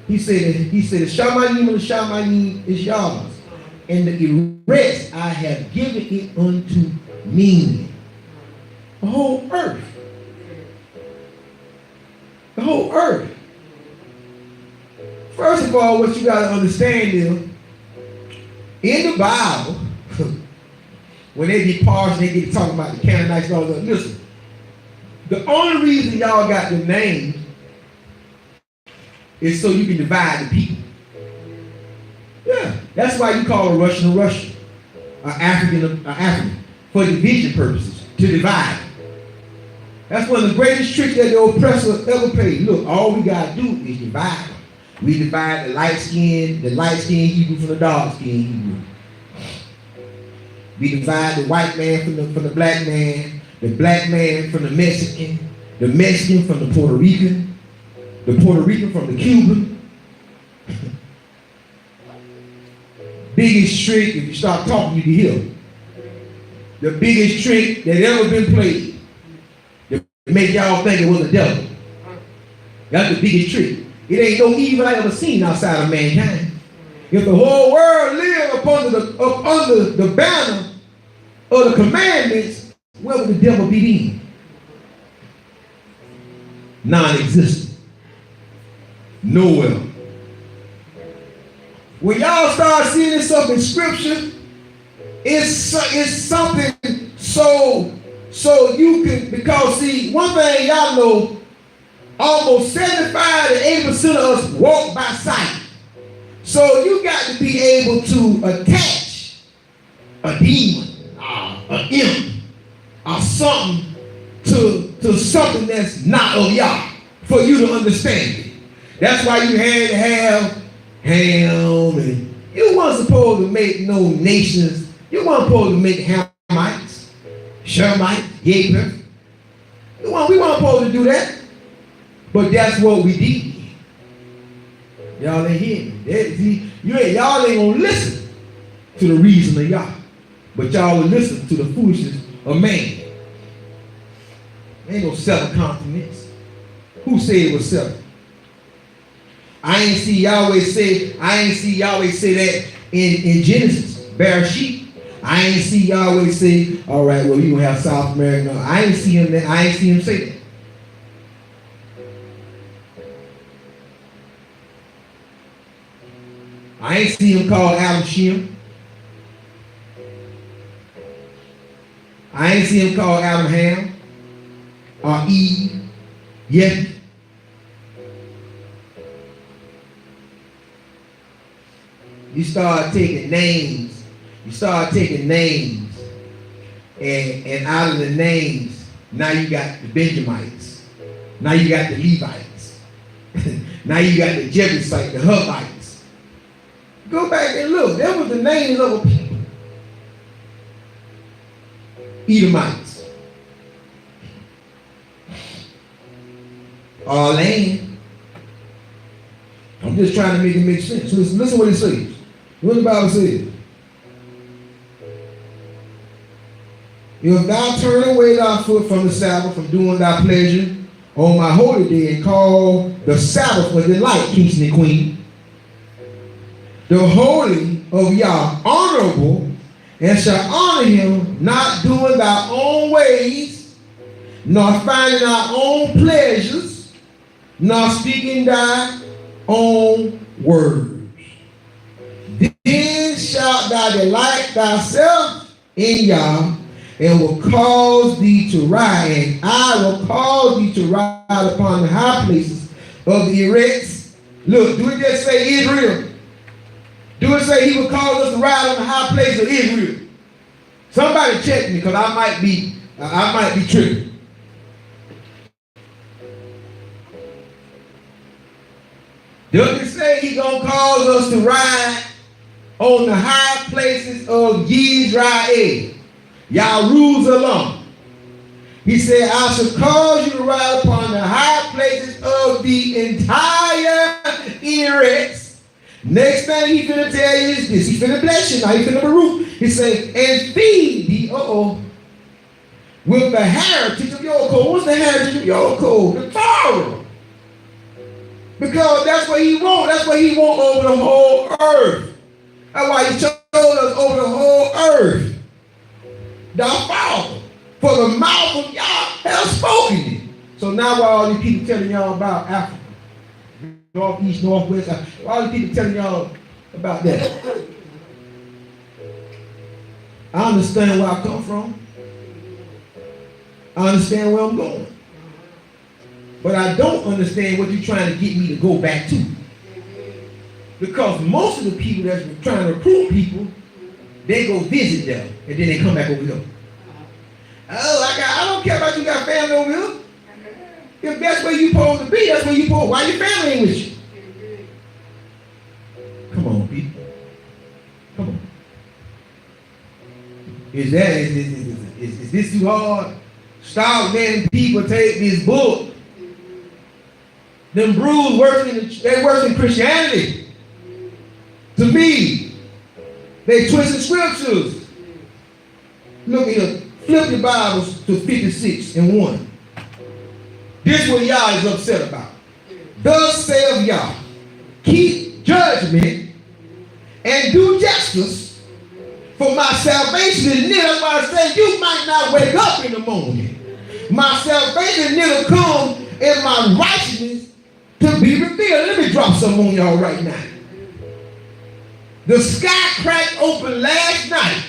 He said the Shamayim of the Shamayim is yours, and the rest I have given it unto me. The whole earth. The whole earth. First of all, what you got to understand is, in the Bible, when they get parsed, they get to talk about the Canaanites and all that. Listen, the only reason y'all got the name is so you can divide the people. Yeah, that's why you call a Russian, African, for division purposes, to divide. That's one of the greatest tricks that the oppressor ever played. Look, all we got to do is divide. We divide the light-skinned Hebrew from the dark-skinned Hebrew. We divide the white man from the black man from the Mexican from the Puerto Rican from the Cuban. Biggest trick, if you start talking, you can hear. The biggest trick that ever been played. Make y'all think it was a devil. That's the biggest trick. It ain't no evil I ever seen outside of mankind. If the whole world lived up under the banner of the commandments, where would the devil be in? Non-existent. Nowhere. When y'all start seeing this stuff in scripture, it's something so you can, because see, one thing y'all know, almost 75 to 80% of us walk by sight. So you got to be able to attach a demon, an imp, or something to something that's not of y'all, for you to understand it. That's why you had to have Ham, and you weren't supposed to make no nations. You weren't supposed to make Hamites, Shemites, Japheth. We weren't supposed to do that. But that's what we did. Y'all ain't hearing me. Y'all ain't gonna listen to the reason of y'all, but y'all will listen to the foolishness of man. There ain't no 7 continents. Who said it was 7? I ain't see Yahweh say that in Genesis, Bereshit. I ain't see Yahweh say, all right, well, you gonna have South America. No, I ain't see him say that. I ain't see him call Adam Shem. I ain't see him call Adam Ham or Eve yet. You start taking names. And out of the names, now you got the Benjamites. Now you got the Levites. Now you got the Jebusite, the Hubbites. Go back and look. That was the names of a people. Edomites. Our land. I'm just trying to make it make sense. So listen what it says. What the Bible says. If thou turn away thy foot from the Sabbath, from doing thy pleasure on my holy day, and call the Sabbath with delight, Kingston and Queen, the holy of Yah honorable, and shall honor him, not doing thy own ways, nor finding thy own pleasures, nor speaking thy own words. Then shalt thou delight thyself in Yah, and will cause thee to ride, and I will cause thee to ride upon the high places of the erects. Look, do it just say Israel? Do it say he will cause us to ride on the high place of Israel? Somebody check me, because I might be tripping. Does it say he gonna cause us to ride on the high places of Yisrael? Jerusalem. He said, I shall cause you to ride upon the high places of the entire erects. Next thing he's going to tell you is this. He's going to bless you. Now he's going to baruch. He said, and feed thee, with the heritage of your code. What's the heritage of your code? The Torah. Because that's what he wants. That's what he wants over the whole earth. That's why he told us over the whole earth. Thou Father, for the mouth of Yah has spoken it. So now why all these people telling y'all about Africa? Northeast, Northwest, all these people telling y'all about that. I understand where I come from. I understand where I'm going. But I don't understand what you're trying to get me to go back to. Because most of the people that's trying to recruit people, they go visit them, and then they come back over here. Oh, I don't care about you got family over here. If that's where you supposed to be, that's where you supposed to. Why your family ain't with you? Come on, people. Come on. Is this too hard? Stop letting people take this book. Them brews they worse in Christianity. To me, they twisted scriptures. Look here, flip your Bibles to 56 and 1. This is what Yah is upset about. Thus saith Yah, keep judgment and do justice, for my salvation is near. That's why I say you might not wake up in the morning. My salvation is near to come, and my righteousness to be revealed. Let me drop something on y'all right now. The sky cracked open last night,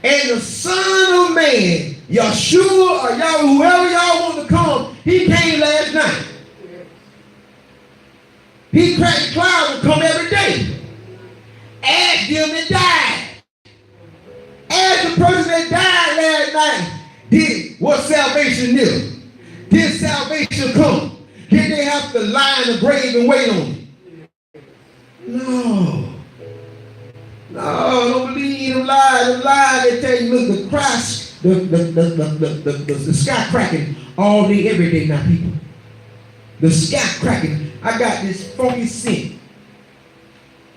and the Son of Man, Yeshua or y'all, whoever y'all want to come, he came last night. He cracked clouds and come every day. Ask them that died. Ask the person that died last night, was salvation near? Did salvation come? Did they have to lie in the grave and wait on it? No, don't believe them lies. Them lies, they tell you, look, the Christ, the sky cracking all day, every day now, people. The sky cracking. I got this funky scent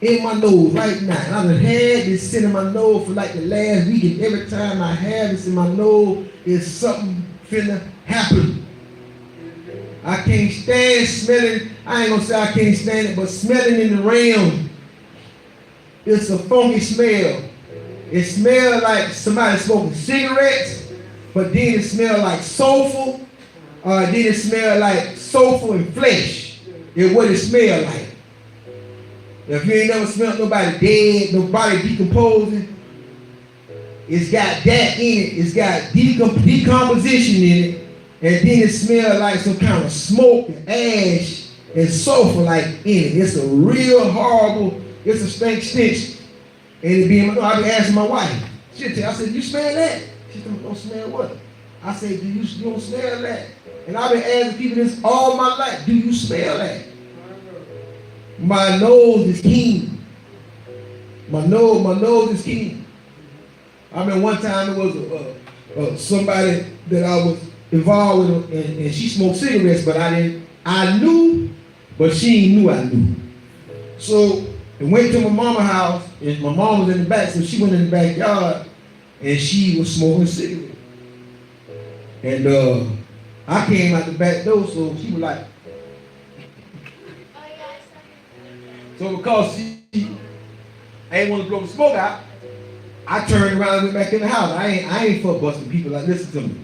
in my nose right now. I've had this scent in my nose for like the last week, and every time I have this in my nose, it's something finna happen. I can't stand smelling. I ain't gonna say I can't stand it, but smelling in the realm, it's a funky smell. It smells like somebody smoking cigarettes, but then it smells like sulfur. Then it smells like sulfur and flesh. It's what it smells like. If you ain't never smelled nobody dead, nobody decomposing, it's got that in it. It's got decomposition in it. And then it smells like some kind of smoke and ash and sulfur like in it. It's a real horrible, it's a stench. And it be, I be asking my wife. She'll tell, I said, you smell that? She said, don't smell what? I said, you don't smell that? And I've been asking people this all my life. Do you smell that? My nose is keen. My nose is keen. I mean, one time it was somebody that I was involved with, and she smoked cigarettes, but I knew, but she knew I knew. So I went to my mama's house, and my mom was in the back, so she went in the backyard, and she was smoking cigarettes. And I came out the back door, so she was like, so because she ain't want to blow the smoke out, I turned around and went back in the house. I ain't for busting people. Like, listen to me.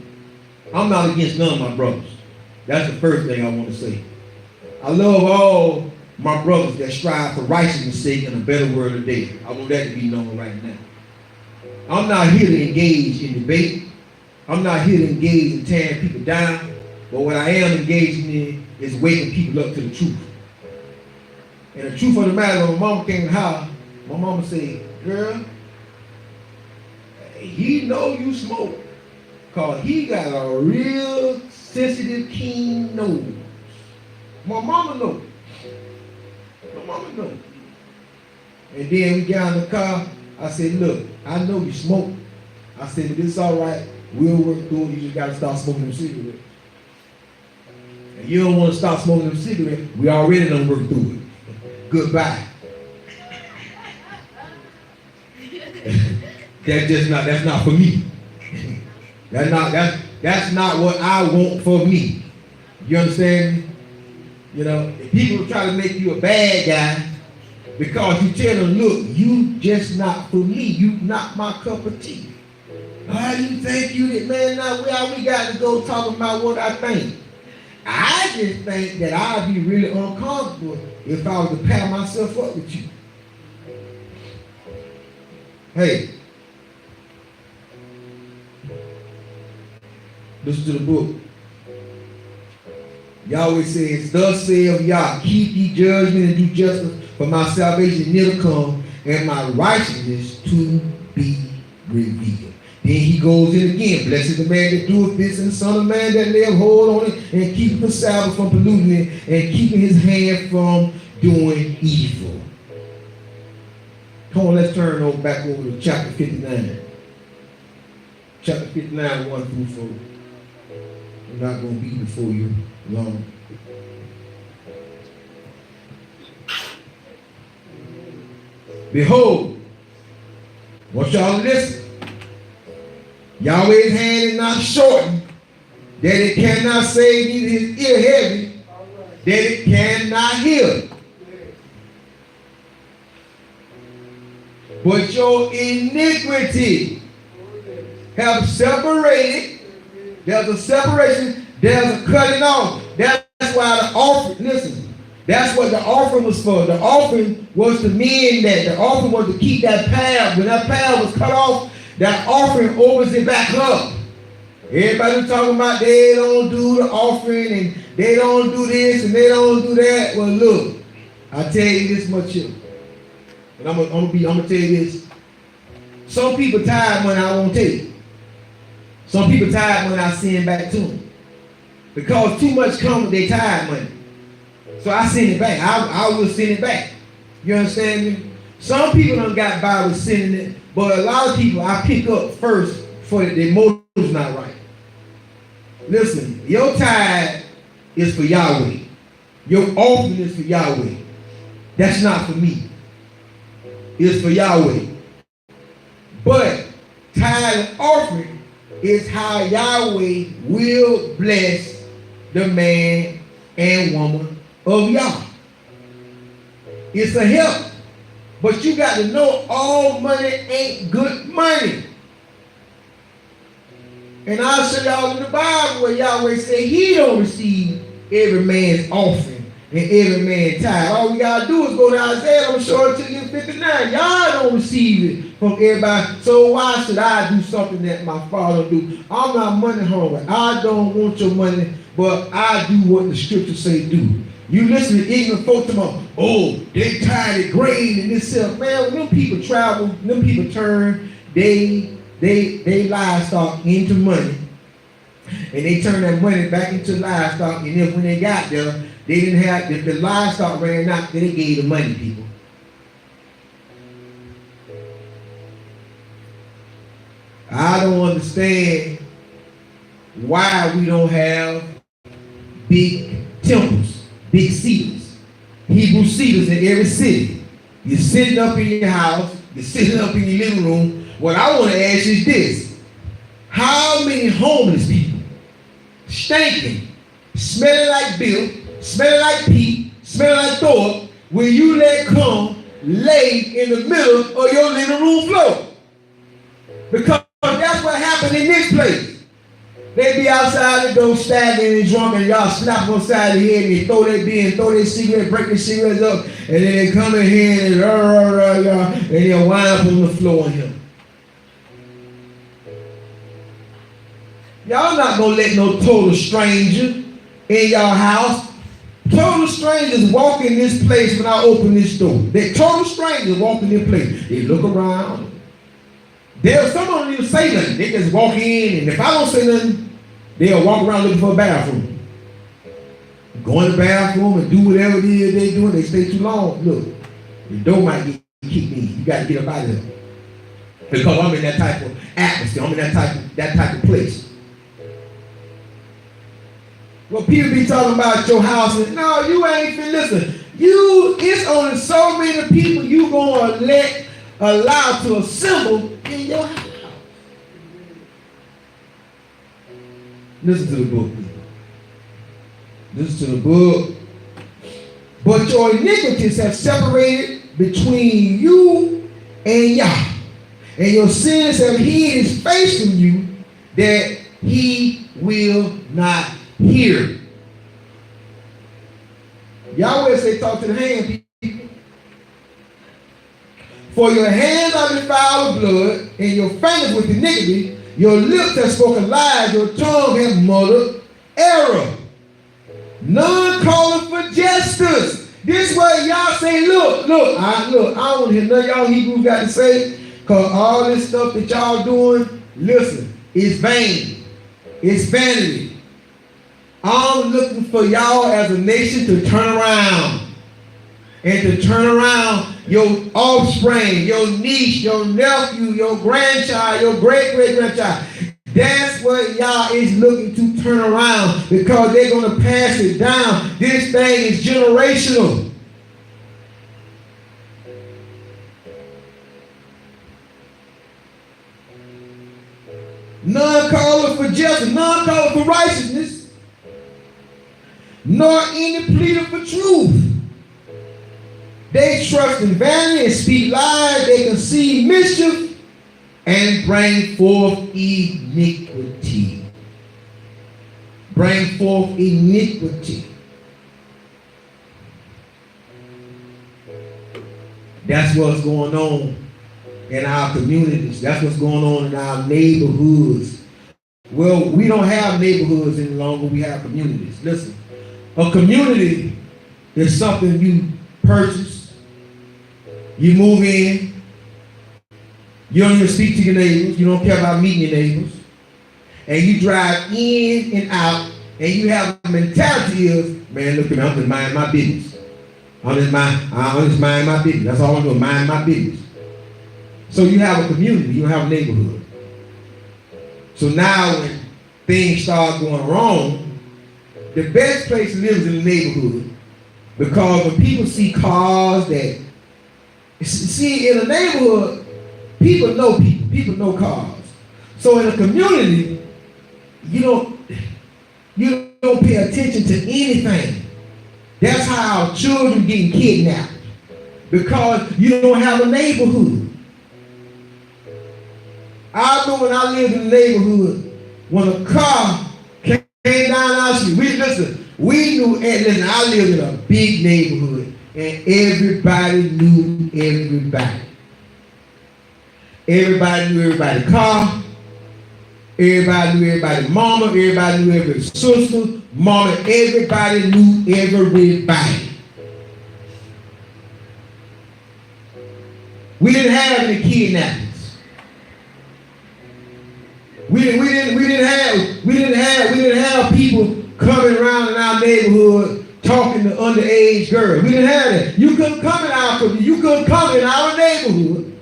I'm not against none of my brothers. That's the first thing I want to say. I love all my brothers that strive for righteousness' sake and a better world today. I want that to be known right now. I'm not here to engage in debate. I'm not here to engage in tearing people down. But what I am engaging in is waking people up to the truth. And the truth of the matter, when my mama came in the house, my mama said, girl, he know you smoke, because he got a real sensitive, keen nose. My mama know. My mama know. And then we got in the car. I said, look, I know you smoke. I said, but it's all right. We'll work through it. You just got to stop smoking them cigarettes. And you don't want to stop smoking them cigarettes. We already done work through it. Goodbye. That's not for me. That's not what I want for me. You understand me? You know, if people try to make you a bad guy because you tell them, look, you just not for me. You not my cup of tea. How do you think you that, man? Now we got to go talking about what I think. I just think that I'd be really uncomfortable if I was to pair myself up with you. Hey, listen to the book. Yahweh says, thus saith Yah, keep ye judgment and do justice, for my salvation near to come, and my righteousness to be revealed. Then he goes in again, blessed the man that doeth this, and the son of man that layeth hold on it, and keepeth the Sabbath from polluting it, and keeping his hand from doing evil. Come on, let's turn over back over to chapter 59. Chapter 59, 1 through 4. I'm not going to be before you long. Behold, want y'all to listen. Yahweh's hand is not shortened, that it cannot save, neither his ear heavy, that it cannot hear. But your iniquity have separated. There's a separation. There's a cutting off. That's why the offering, listen, that's what the offering was for. The offering was to mend that. The offering was to keep that path. When that path was cut off, that offering opens it back up. Everybody talking about they don't do the offering and they don't do this and they don't do that. Well, look, I tell you this much here. And I'm gonna tell you this. Some people tired when I won't take. Some people tired when I send back to them. Because too much comes with their tired money. So I send it back. I will send it back. You understand me? Some people done got by with sending it, but a lot of people I pick up first for their motives not right. Listen, your tithe is for Yahweh. Your offering is for Yahweh. That's not for me. It's for Yahweh. But tithe and offering is how Yahweh will bless the man and woman of Yah. It's a help. But you got to know all money ain't good money. And I'll show y'all in the Bible where Yahweh said he don't receive every man's offering and every man's tithe. All we got to do is go to Isaiah. I'm sure to you 59. Y'all don't receive it from everybody. So why should I do something that my father do? I'm not money hungry. I don't want your money, but I do what the scriptures say do. You listen to ignorant folks tomorrow, oh, they tired of grain and this stuff. Man, when them people travel, them people turn they livestock into money. And they turned that money back into livestock, and then when they got there, they didn't have, if the livestock ran out, then they gave the money, people. I don't understand why we don't have big temples, big cedars, Hebrew cedars in every city. You're sitting up in your house, you're sitting up in your living room. What I want to ask is this: how many homeless people, stinking, smelling like Bill, smelling like Pete, smelling like Thor, will you let come lay in the middle of your living room floor? Because that's what happened in this place. They be outside the door staggering and drunk, and y'all slap them upside the head and they throw their beer and throw their cigarette, break their cigarettes up, and then they come in here and they'll wind up on the floor on him. Y'all not gonna let no total stranger in y'all house. Total strangers walk in this place when I open this door. They total strangers walk in this place. They look around. Some of them even say nothing. They just walk in, and if I don't say nothing, they'll walk around looking for a bathroom. Go in the bathroom and do whatever it is they're doing. They stay too long. Look, the door might get kicked in. You got to get up out of there. Because I'm in that type of atmosphere. I'm in that type of place. Well, people be talking about your house, and no, you ain't finna listen. It's only so many people you gonna allow to assemble in your house. Listen to the book, people. Listen to the book. But your iniquities have separated between you and Yah, and your sins have hid his face from you, that he will not hear. Yahweh say, talk to the hand, people. For your hands are defiled with blood, and your fingers with iniquity. Your lips have spoken lies, your tongue have muttered error. None calleth for jesters. This way y'all say, look, I don't want to hear none of y'all Hebrews got to say, because all this stuff that y'all doing, listen, it's vain. It's vanity. I'm looking for y'all as a nation to turn around. And to turn around your offspring, your niece, your nephew, your grandchild, your great-great-grandchild. That's what y'all is looking to turn around, because they're going to pass it down. This thing is generational. None calleth for justice, none calleth for righteousness, nor any pleader for truth. They trust in vanity and speak lies. They conceive mischief and bring forth iniquity. Bring forth iniquity. That's what's going on in our communities. That's what's going on in our neighborhoods. Well, we don't have neighborhoods any longer. We have communities. Listen, a community is something you purchase. You move in, you don't even speak to your neighbors, you don't care about meeting your neighbors, and you drive in and out, and you have a mentality of, man, look at me, I'm just minding my business. I'm just minding my business. That's all I'm doing, mind my business. So you have a community, you don't have a neighborhood. So now when things start going wrong, the best place to live is in the neighborhood, because when people see cars that, see, in a neighborhood, people know cars. So in a community, you don't pay attention to anything. That's how children getting kidnapped, because you don't have a neighborhood. I know when I lived in the neighborhood, when a car came down our street, we knew, and listen, I lived in a big neighborhood, and everybody knew everybody. Everybody knew everybody's car. Everybody knew everybody's mama. Everybody knew everybody's sister, mama. Everybody knew everybody. We didn't have any kidnappings. We didn't have didn't have people coming around in our neighborhood talking to underage girls. We didn't have that. You couldn't come in our community. You couldn't come in our neighborhood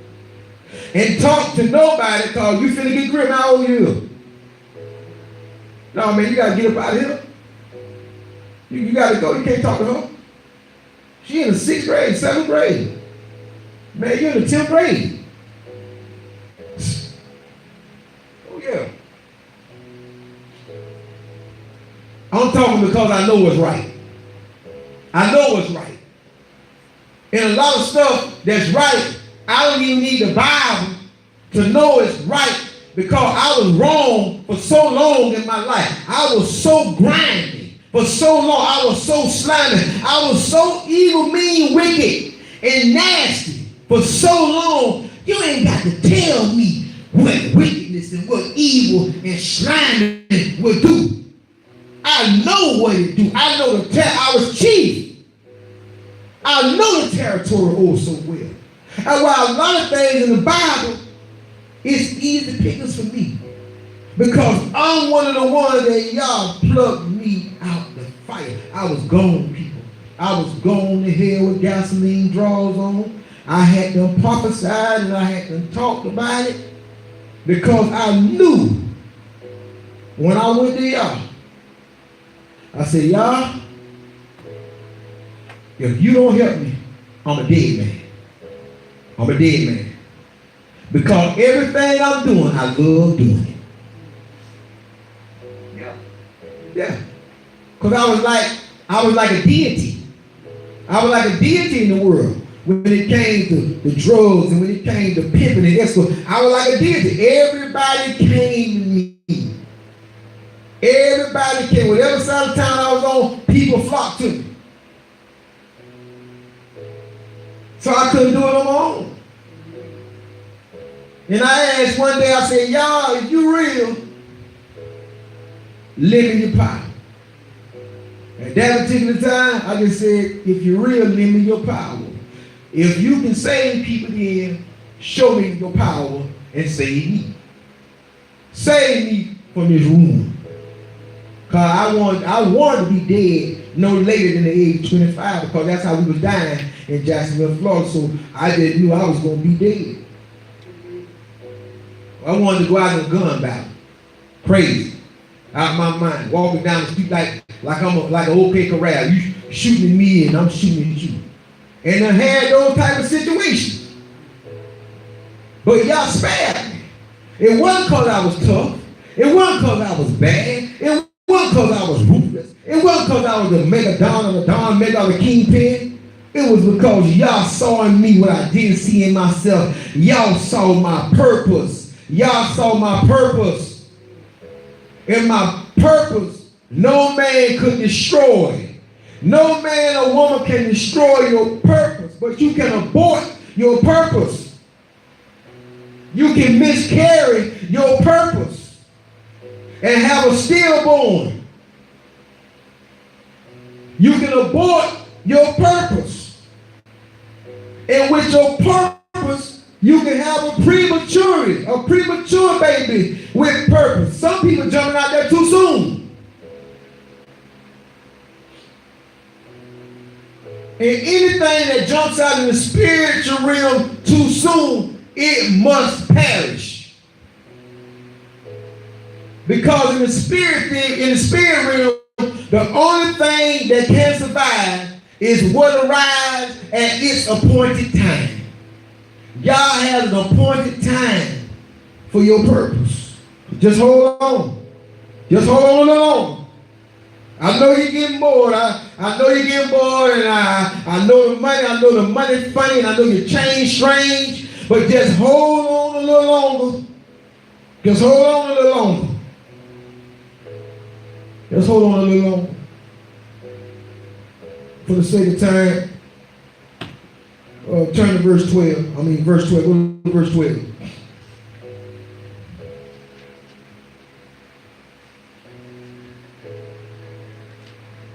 and talk to nobody because you finna get gripped. How old you? No, man, you got to get up out of here. You got to go. You can't talk to her. She in the 6th grade, 7th grade. Man, you're in the 10th grade. Oh, yeah. I'm talking because I know what's right. I know what's right. And a lot of stuff that's right, I don't even need the Bible to know it's right because I was wrong for so long in my life. I was so grimy for so long. I was so slimy. I was so evil, mean, wicked, and nasty for so long. You ain't got to tell me what wickedness and what evil and slimy will do. I know what it do. I know I was chief. I know the territory oh so well. And while a lot of things in the Bible, it's easy pickings for me. Because I'm one of the ones that y'all plugged me out the fire. I was gone, people. I was gone to hell with gasoline draws on. I had them prophesied and I had them talked about it. Because I knew when I went to y'all, I said, y'all, if you don't help me, I'm a dead man. I'm a dead man. Because everything I'm doing, I love doing it. Yeah. Because I was like a deity. I was like a deity in the world. When it came to the drugs and when it came to pimping and escort, I was like a deity. Everybody came to me. Everybody came. Whatever side of town I was on, people flocked to me. So I couldn't do it on my own. And I asked one day, I said, y'all, if you real, live in your power. At that particular time, I just said, if you're real, live in your power. If you can save people, then show me your power and save me. Save me from this ruin. Because I wanted to be dead no later than the age of 25 because that's how we was dying in Jacksonville, Florida. So I just knew I was going to be dead. I wanted to go out in a gun battle. Crazy. Out of my mind. Walking down the street like I'm like an OK Corral. You shooting at me and I'm shooting at you. And I had those type of situations. But y'all spared me. It wasn't because I was tough. It wasn't because I was bad. It wasn't because I was ruthless. It wasn't because I was the mega don or the don mega or the kingpin. It was because y'all saw in me what I didn't see in myself. Y'all saw my purpose. Y'all saw my purpose. And my purpose, no man could destroy. No man or woman can destroy your purpose, but you can abort your purpose. You can miscarry your purpose and have a stillborn. You can abort your purpose. And with your purpose, you can have a premature baby with purpose. Some people jumping out there too soon. And anything that jumps out in the spiritual realm too soon, it must perish. Because in the spirit realm, the only thing that can survive is what arrives at its appointed time. God has an appointed time for your purpose. Just hold on. Just hold on a little longer. I know you're getting bored. I know you're getting bored, and I know the money funny, and I know your change strange, but just hold on a little longer. Just hold on a little longer. Just hold on a little longer. For the sake of time, turn to verse 12. Verse 12. Go to verse 12.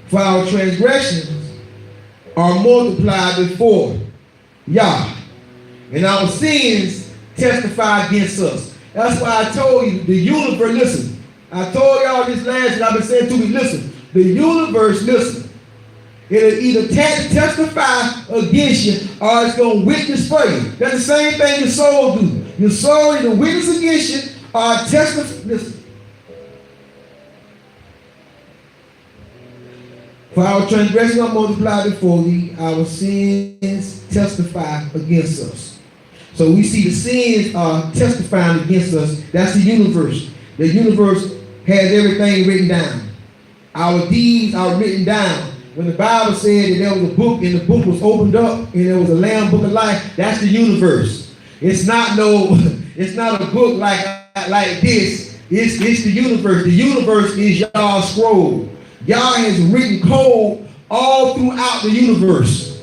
For our transgressions are multiplied before Yah, and our sins testify against us. That's why I told you, the universe, listen, I told y'all this last, and I've been saying to me, listen, the universe, listen, it'll either testify against you or it's going to witness for you. That's the same thing your soul do. Your soul either witness against you or testify. Listen. For our transgressions are multiplied before thee, our sins testify against us. So we see the sins are testifying against us. That's the universe. The universe has everything written down. Our deeds are written down. When the Bible said that there was a book and the book was opened up and there was a Lamb book of life, that's the universe. It's not a book like this. It's the universe. The universe is y'all's scroll. Y'all has written code all throughout the universe.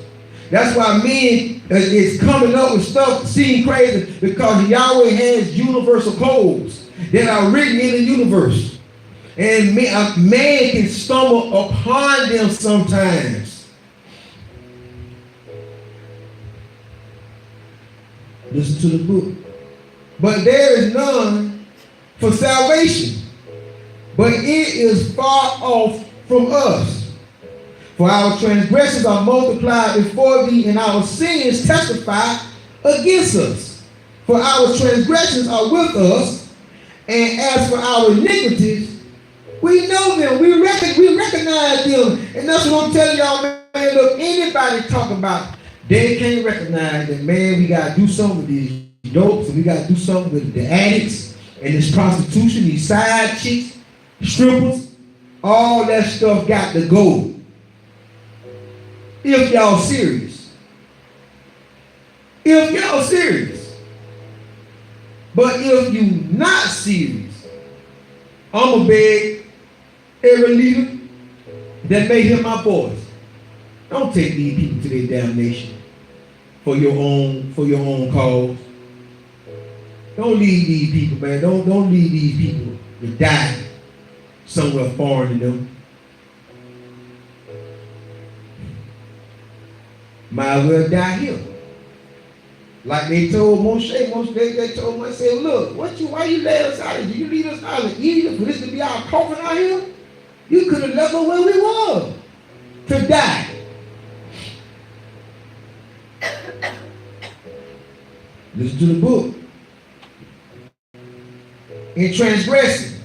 That's why men is coming up with stuff seeming crazy, because Yahweh has universal codes that are written in the universe. And man can stumble upon them sometimes. Listen to the book. But there is none for salvation, but it is far off from us. For our transgressions are multiplied before thee, and our sins testify against us. For our transgressions are with us, and as for our iniquities, we know them. We recognize them. And that's what I'm telling y'all, man. Look, anybody talk about, they can't recognize that, man, we got to do something with these dopes, and we got to do something with the addicts, and this prostitution, these side chicks, strippers, all that stuff got to go. If y'all serious. If y'all serious. But if you not serious, I'm going to beg every leader that may hear my voice, don't take these people to their damnation for your own cause. Don't leave these people, man. Don't leave these people to die somewhere foreign to them. Might as well die here. Like they told Moshe, they told him, I said, look, why you let us out of here? You leave us out of Egypt for this to be our coffin out here? You could have left us where we were to die. Listen to the book. In transgressing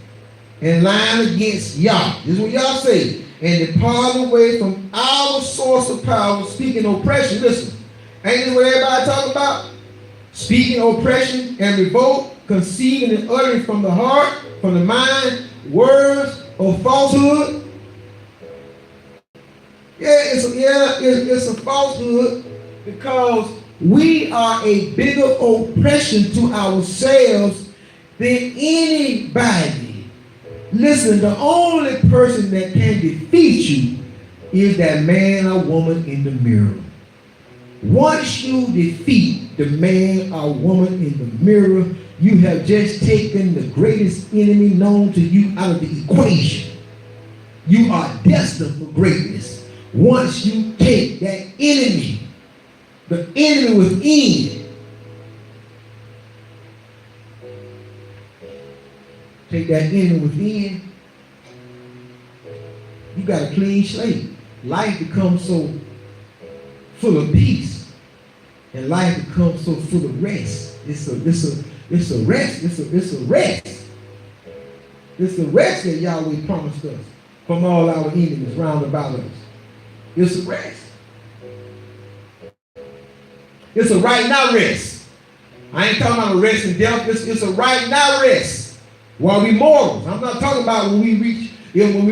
and lying against Yah. This is what y'all say. And depart away from our source of power, speaking oppression. Listen, ain't this what everybody talk about? Speaking oppression and revolt, conceiving and uttering from the heart, from the mind, words of falsehood. It's a falsehood, because we are a bigger oppression to ourselves than anybody. Listen, the only person that can defeat you is that man or woman in the mirror. Once you defeat the man or woman in the mirror, you have just taken the greatest enemy known to you out of the equation. You are destined for greatness. Once you take that enemy, the enemy within, take that enemy within, you got a clean slate. Life becomes so full of peace, and life becomes so full of rest. It's a rest. It's a rest that Yahweh promised us from all our enemies round about us. It's a rest. It's a right now rest. I ain't talking about a rest in death. It's a right now rest while we mortals. I'm not talking about when we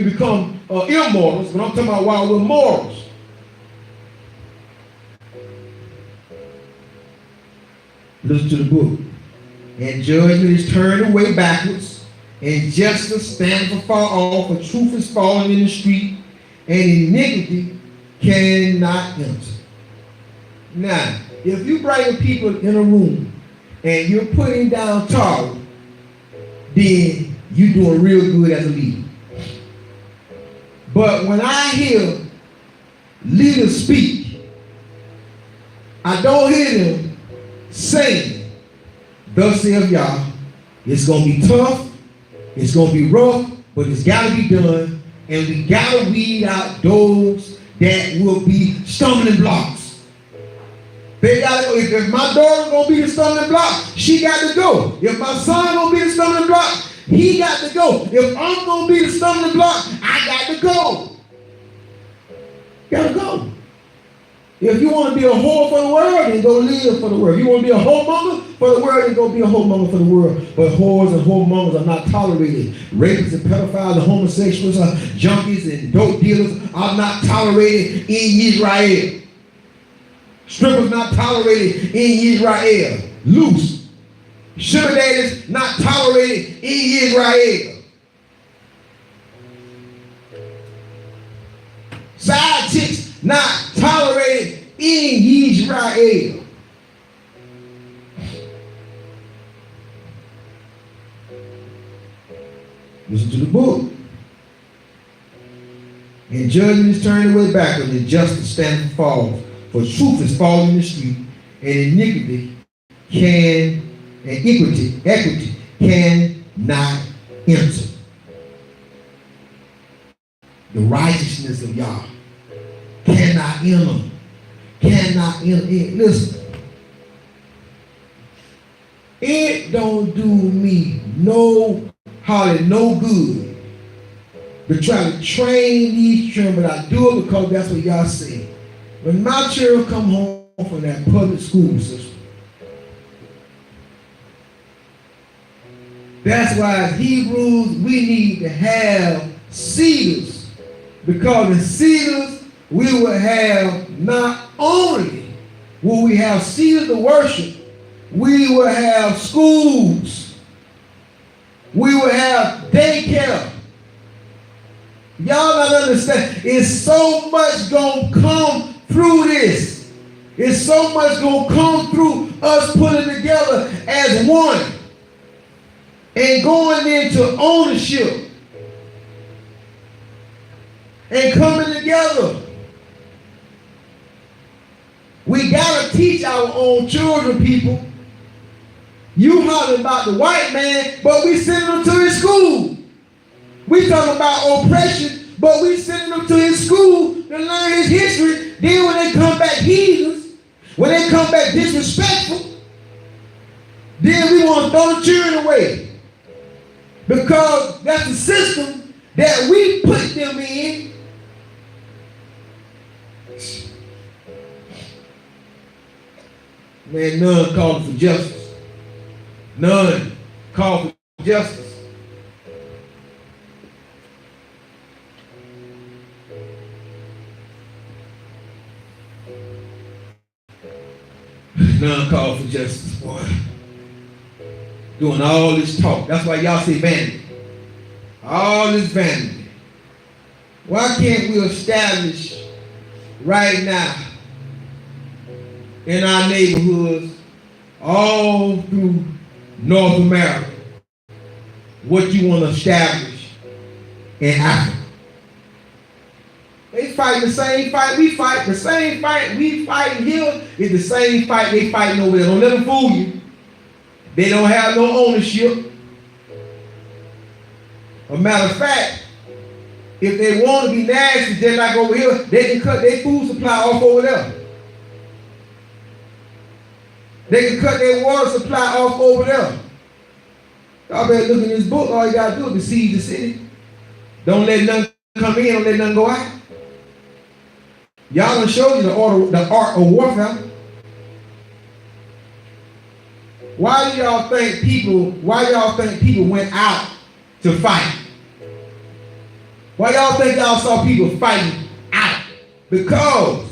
become immortals, but I'm talking about while we're mortals. Listen to the book. And judgment is turned away backwards, and justice stands afar off, for truth is falling in the street, and iniquity cannot enter. Now, if you bring people in a room and you're putting down Torah, then you're doing real good as a leader. But when I hear leaders speak, I don't hear them saying, thus saith Yah, it's going to be tough, It's going to be rough, but it's got to be done. And we got to weed out those that will be stumbling blocks. They got to go. If my daughter's going to be the stumbling block, she got to go. If my son going to be the stumbling block, he got to go. If I'm going to be the stumbling block, I got to go. Got to go. If you want to be a whore for the world, then go live for the world. If you want to be a whoremonger for the world, then go be a whoremonger for the world. But whores and whoremongers are not tolerated. Rapists and pedophiles and homosexuals, junkies and dope dealers are not tolerated in Israel. Strippers not tolerated in Israel. Loose. Sugar daddies not tolerated in Israel. Side chicks not tolerated in Israel. Listen to the book. And judgment is turned away backward, and justice stands and falls. For truth is falling in the street, and iniquity and equity cannot enter. The righteousness of Yah cannot enter. Cannot enter. Listen. It don't do me no good to try to train these children, but I do it because that's what y'all say. When my children come home from that public school system, that's why as Hebrews we need to have cedars. Because in cedars, we will have not only will we have cedars to worship, we will have schools. We will have daycare. Y'all not understand. It's so much going to come through this. It's so much going to come through us putting together as one and going into ownership. And coming together. We got to teach our own children, people. You hollering about the white man, but we sending them to his school. We talking about oppression, but we sending them to his school to learn his history. Then when they come back heathens, when they come back disrespectful, then we want to throw the children away. Because that's the system that we put them in. Man, none called for justice. None called for justice. None called for justice, boy. Doing all this talk. That's why y'all say vanity. All this vanity. Why can't we establish right now in our neighborhoods all through North America what you want to establish in Africa? They fight the same fight we fight. The same fight we fight here is the same fight they fighting over there. Don't let them fool you. They don't have no ownership. A matter of fact, if they want to be nasty, just like over here, they can cut their food supply off over there. They can cut their water supply off over there. Y'all better look in this book. All you got to do is besiege the city. Don't let nothing come in. Don't let nothing go out. Y'all done showed you the art of warfare. Why y'all think people went out to fight? Why y'all think y'all saw people fighting out? Because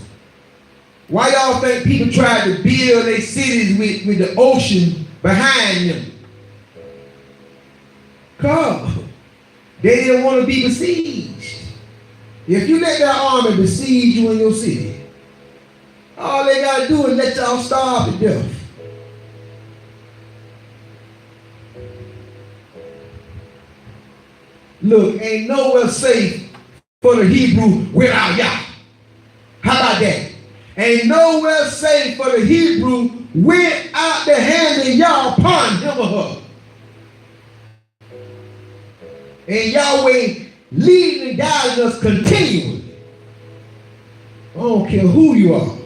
why y'all think people tried to build their cities with the ocean behind them? Because they didn't want to be besieged. If you let that army besiege you in your city, all they got to do is let y'all starve to death. Look, ain't nowhere safe for the Hebrew without Yah. How about that? Ain't nowhere safe for the Hebrew without the hand of Yah upon him or her. And Yahweh leading and guiding us continually. I don't care who you are.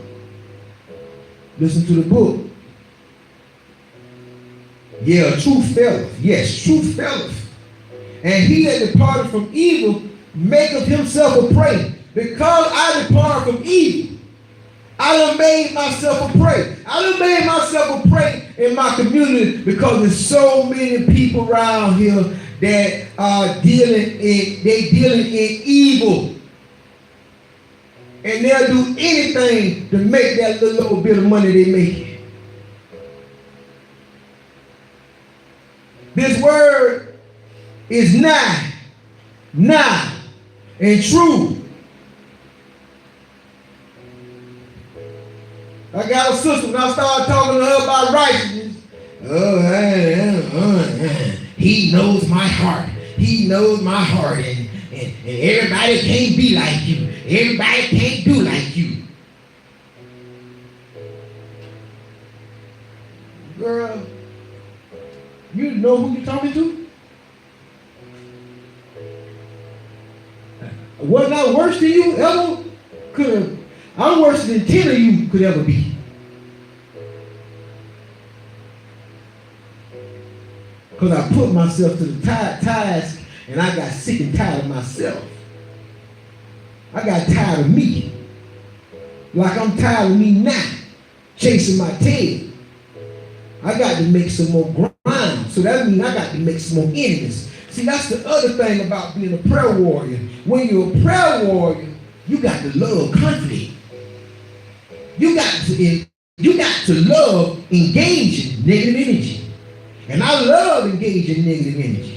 Listen to the book. Yeah, truth felleth. Yes, truth felleth. And he that departed from evil maketh himself a prey. Because I departed from evil, I done made myself a prey. I done made myself a prey in my community because there's so many people around here that are dealing in evil. And they'll do anything to make that little bit of money they make. This word is nigh, and true. I got a sister, when I started talking to her about righteousness, he knows my heart. He knows my heart. And everybody can't be like you. Everybody can't do like you. Girl, you know who you're talking to? Was I worse than you ever could have? I'm worse than 10 of you could ever be. Because I put myself to the task and I got sick and tired of myself. I got tired of me. Like I'm tired of me now, chasing my tail. I got to make some more ground. So that means I got to make some more enemies. See, that's the other thing about being a prayer warrior. When you're a prayer warrior, you got to love conflict. You got to love engaging negative energy. And I love engaging negative energy.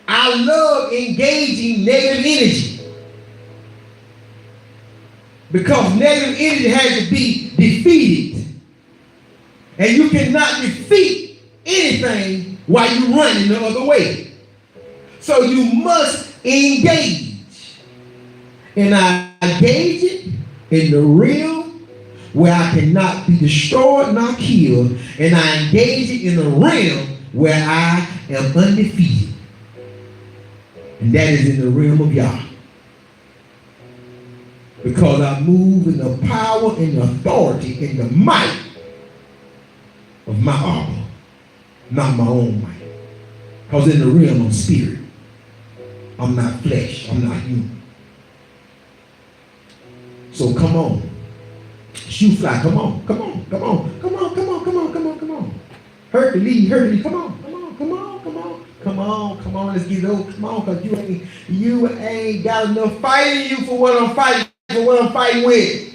I love engaging negative energy. Because negative energy has to be defeated. And you cannot defeat anything while you're running the other way. So you must engage. And I engage it in the realm where I cannot be destroyed nor killed. And I engage it in the realm where I am undefeated. And that is in the realm of Yah. Because I move in the power and the authority and the might of my Abba, not my own might. Because in the realm of spirit, I'm not flesh, I'm not human. So come on. Shoe fly, come on. Hercules, come on, let's get it over. Come on, because you ain't got enough fight in you for what I'm fighting with.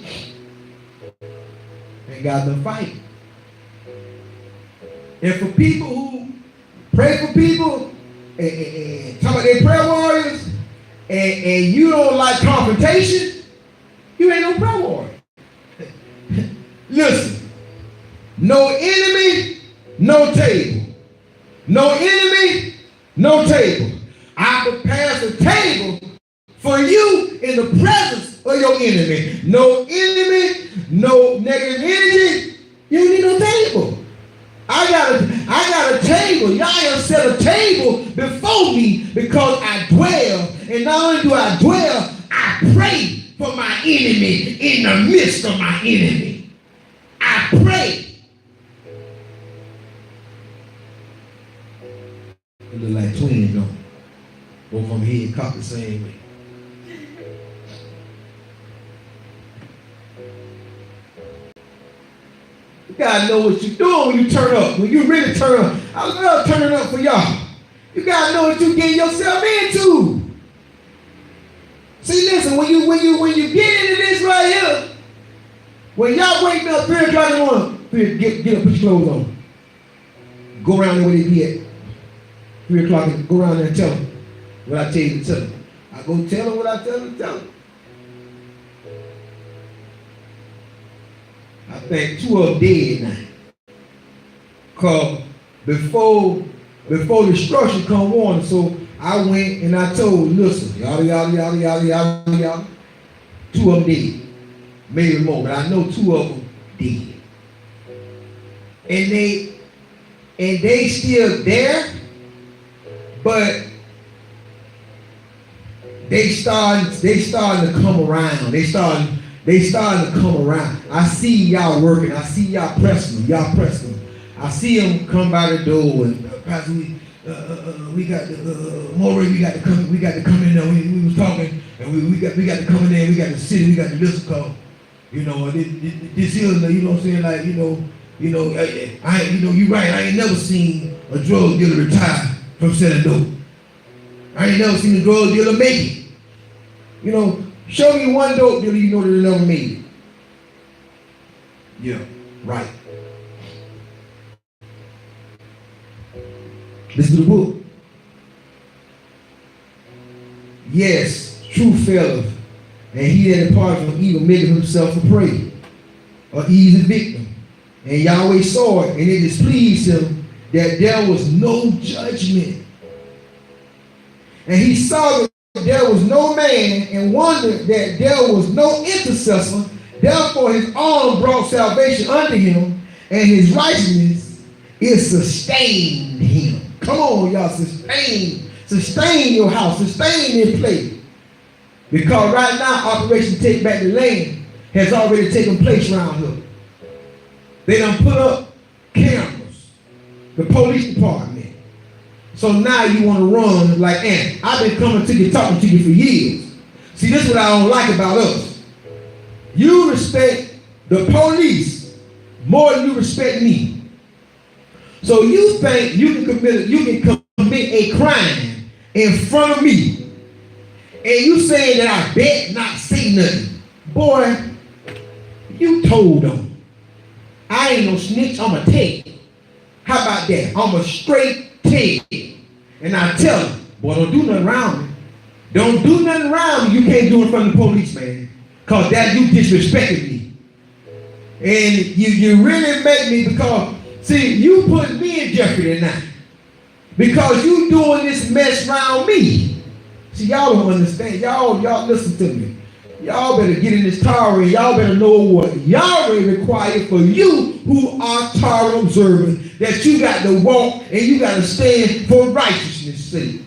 Ain't got enough fight. And for people who pray for people and talk about their prayer warriors and you don't like confrontation, you ain't no prayer warrior. Listen, no enemy, no table. No enemy, no table. I prepare the table for you in the presence of your enemy. No enemy, no negative energy. You don't need no table. I got a table. Yahweh set a table before me because I dwell. And not only do I dwell, I pray for my enemy in the midst of my enemy. I pray. It look like twins, don't it? Both of them head cocked the same way. You gotta know what you're doing when you turn up. When you really turn up. I love turning up for y'all. You gotta know what you're getting yourself into. See, listen, when you get into this right here, when y'all wake up 3 o'clock in the morning, get up, put your clothes on. Go around there where they be at. 3 o'clock, go around there and tell them what I tell you to tell them. I go tell them what I tell them to tell them. I think 2 of them dead now. Because before destruction come warning, so I went and I told, listen, yada. 2 of them dead. Maybe more, but I know 2 of them dead. And they still there. But they starting to come around. They starting to come around. I see y'all working. I see y'all pressing them. I see them come by the door and Pastor, we got to more. We got to come in there. We was talking and we got to come in there. We got to sit. We got to listen to. You know, this is, you know what I'm saying, like, you right. I ain't never seen a drug dealer retire from selling dope. I ain't never seen a drug dealer make it. You know, show me one dope dealer you know that never made it. Yeah, right. Listen to the book. Yes, true faileth, and he that departed from evil maketh himself a prey, or easy victim. And Yahweh saw it, and it displeased him that there was no judgment. And he saw that there was no man, and wondered that there was no intercessor. Therefore his arm brought salvation unto him, and his righteousness is sustained him. Come on, y'all, sustain your house, sustain your place. Because right now, Operation Take Back the Land has already taken place around here. They done put up cameras, the police department. So now you want to run like ants. I've been coming to you, talking to you for years. See, this is what I don't like about us. You respect the police more than you respect me. So you think you can commit a crime in front of me, and you saying that I bet not say nothing. Boy, you told them. I ain't no snitch, I'm a tell. How about that? I'm a straight tell. And I tell them, boy, don't do nothing around me. Don't do nothing around me. You can't do it in front of the police, man. Because that you disrespected me. And you really make me, because see, you put me in jeopardy now. Because you doing this mess around me. See, y'all don't understand. Y'all listen to me. Y'all better get in this tower and y'all better know what Yahweh required for you who are Torah observers, that you got to walk and you got to stand for righteousness' sake.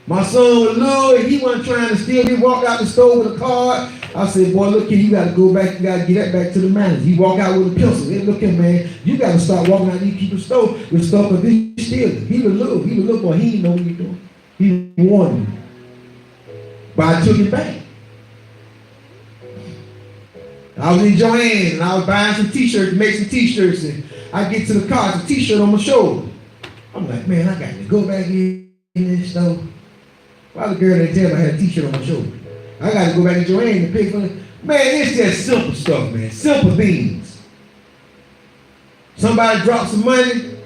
My son was little and he wasn't trying to steal. He walked out the store with a card. I said, boy, look here, you got to go back, you got to get that back to the manager. He walked out with a pencil. Hey, look here, man, you got to start walking out and keep the store with stuff, but he's stealing. He was little boy, he didn't know what he was doing. He warned me. But I took it back. I was in Joanne and I was buying some t-shirts, make some t-shirts, and I get to the car, it's a t-shirt on my shoulder. I'm like, man, I got to go back in this store. Why the girl didn't tell me I had a t-shirt on my shoulder? I got to go back to Joanne and pay for it. Man, it's just simple stuff, man. Simple things. Somebody drop some money,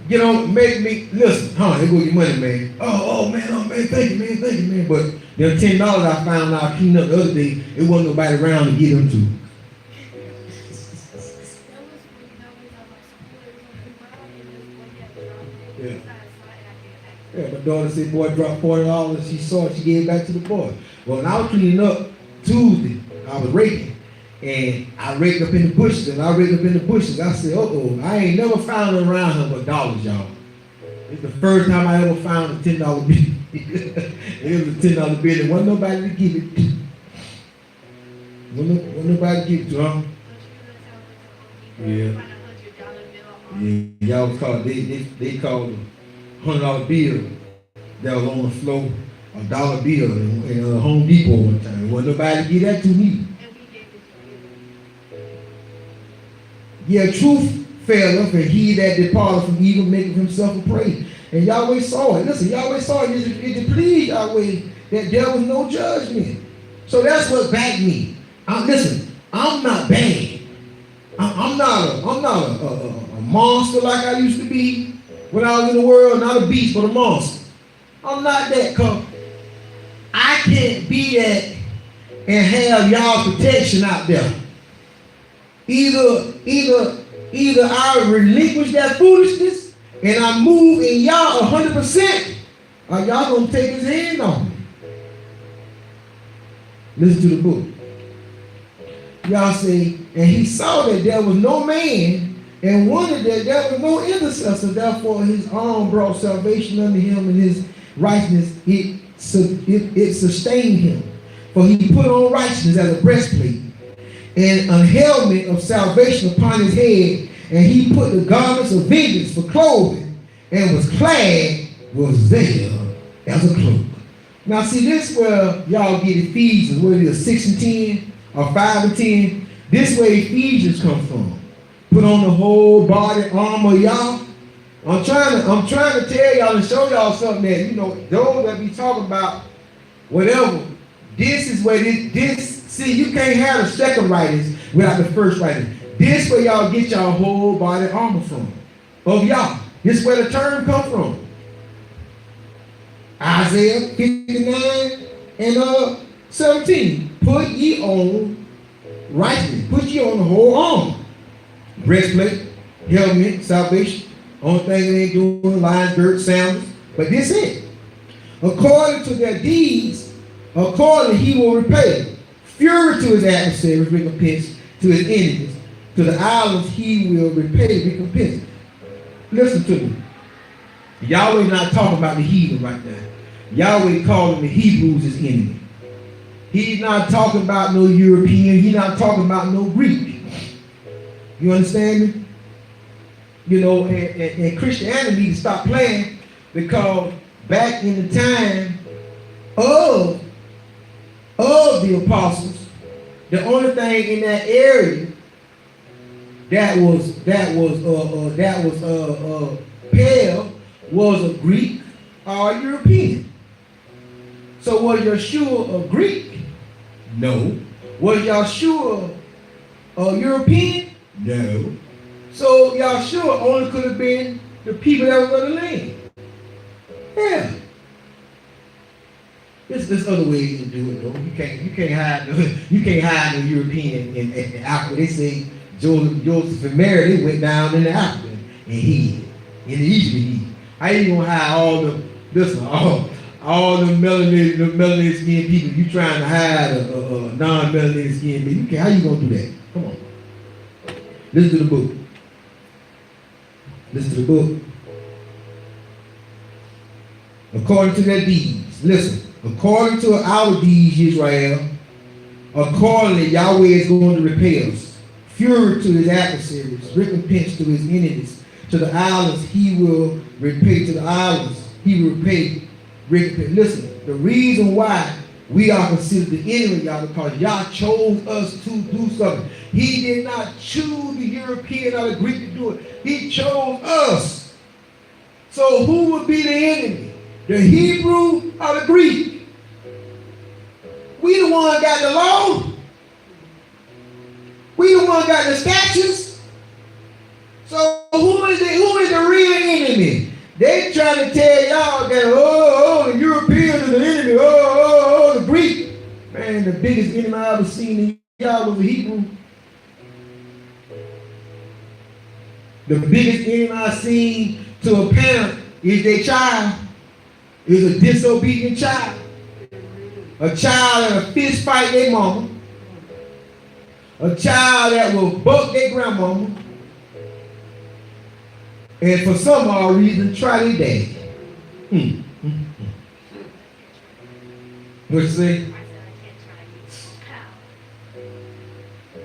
you know, make me, listen, here go your money, man. Oh, man, thank you, man. But them $10 I found out cleaning up the other day, it wasn't nobody around to get them to. Yeah, my daughter said, boy, dropped $40. She saw it, she gave it back to the boy. Well, when I was cleaning up Tuesday, I was raking. And I raked up in the bushes, I said, I ain't never found it around here but dollars, y'all. It's the first time I ever found a $10 bill. It was a $10 bill, and wasn't nobody to give it to. Wasn't nobody to give it to, huh? Yeah. Y'all was called, they called a $100 bill that was on the floor, a dollar bill in Home Depot one time. Wasn't nobody to give that to me. Yeah, truth faileth, and he that departed from evil maketh himself a prey. And Yahweh saw it. Listen, Yahweh saw it. It pleased Yahweh that there was no judgment. So that's what backed me. Listen, I'm not bad. I'm not a monster like I used to be when I was in the world. Not a beast, but a monster. I'm not that, because I can't be that and have y'all protection out there. Either I relinquish that foolishness and I move in y'all 100%, or y'all gonna take his hand on me. Listen to the book. Y'all say, and he saw that there was no man, and wondered that there was no intercessor. Therefore his arm brought salvation unto him, and his righteousness, it sustained him. For he put on righteousness as a breastplate, and a helmet of salvation upon his head, and he put the garments of vengeance for clothing, and was clad with veil as a cloak. Now see, this where y'all get Ephesians, what it is, 6 and 10, or 5 and 10. This where Ephesians come from. Put on the whole body armor, y'all. I'm trying to tell y'all and show y'all something that, you know, those that be talking about whatever, this is where see, you can't have the second writings without the first writing. This where y'all get y'all whole body armor from. Of y'all. This where the term come from. Isaiah 59 and 17. Put ye on righteousness. Put ye on the whole armor. Breastplate, helmet, salvation. Only thing they ain't doing, lions, dirt, sandals. But this it. According to their deeds, according he will repay. Fury to his adversaries, recompense to his enemies. To the islands he will repay recompense. Listen to me. Yahweh not talking about the heathen right now. Yahweh calling the Hebrews his enemy. He's not talking about no European. He's not talking about no Greek. You understand me? You know, and Christianity need to stop playing, because back in the time of the apostles, the only thing in that area that was pale was a Greek or a European. So was Yeshua a Greek? No. Was Yeshua a European? No. So Yeshua only could have been the people that were in the land. Yeah. There's other ways to do it though. You can't hide no European in Africa. They say Joseph and Mary, they went down into Africa and hid. In the Egypt hid. How you gonna hide all the melanated skinned people? You trying to hide a non-melanated skinned people? How you gonna do that? Come on. Listen to the book. Listen to the book. According to their deeds. Listen. According to our deeds, Israel, accordingly Yahweh is going to repay us. Fury to his adversaries, recompense to his enemies. To the islands he will repay. To the islands he will repay. Recompense. Listen, the reason why we are considered the enemy, y'all, because y'all chose us to do something. He did not choose the European or the Greek to do it. He chose us. So who would be the enemy? The Hebrew or the Greek? We the one got the law. We the one got the statutes. So who is the real enemy? They trying to tell y'all that the Europeans are the enemy. The Greek. Man, the biggest enemy I ever seen in y'all was the Hebrew. The biggest enemy I seen to a parent is their child. Is a disobedient child. A child that will fist fight their mama. A child that will buck their grandmama. And for some odd reason, try their dad. What you say?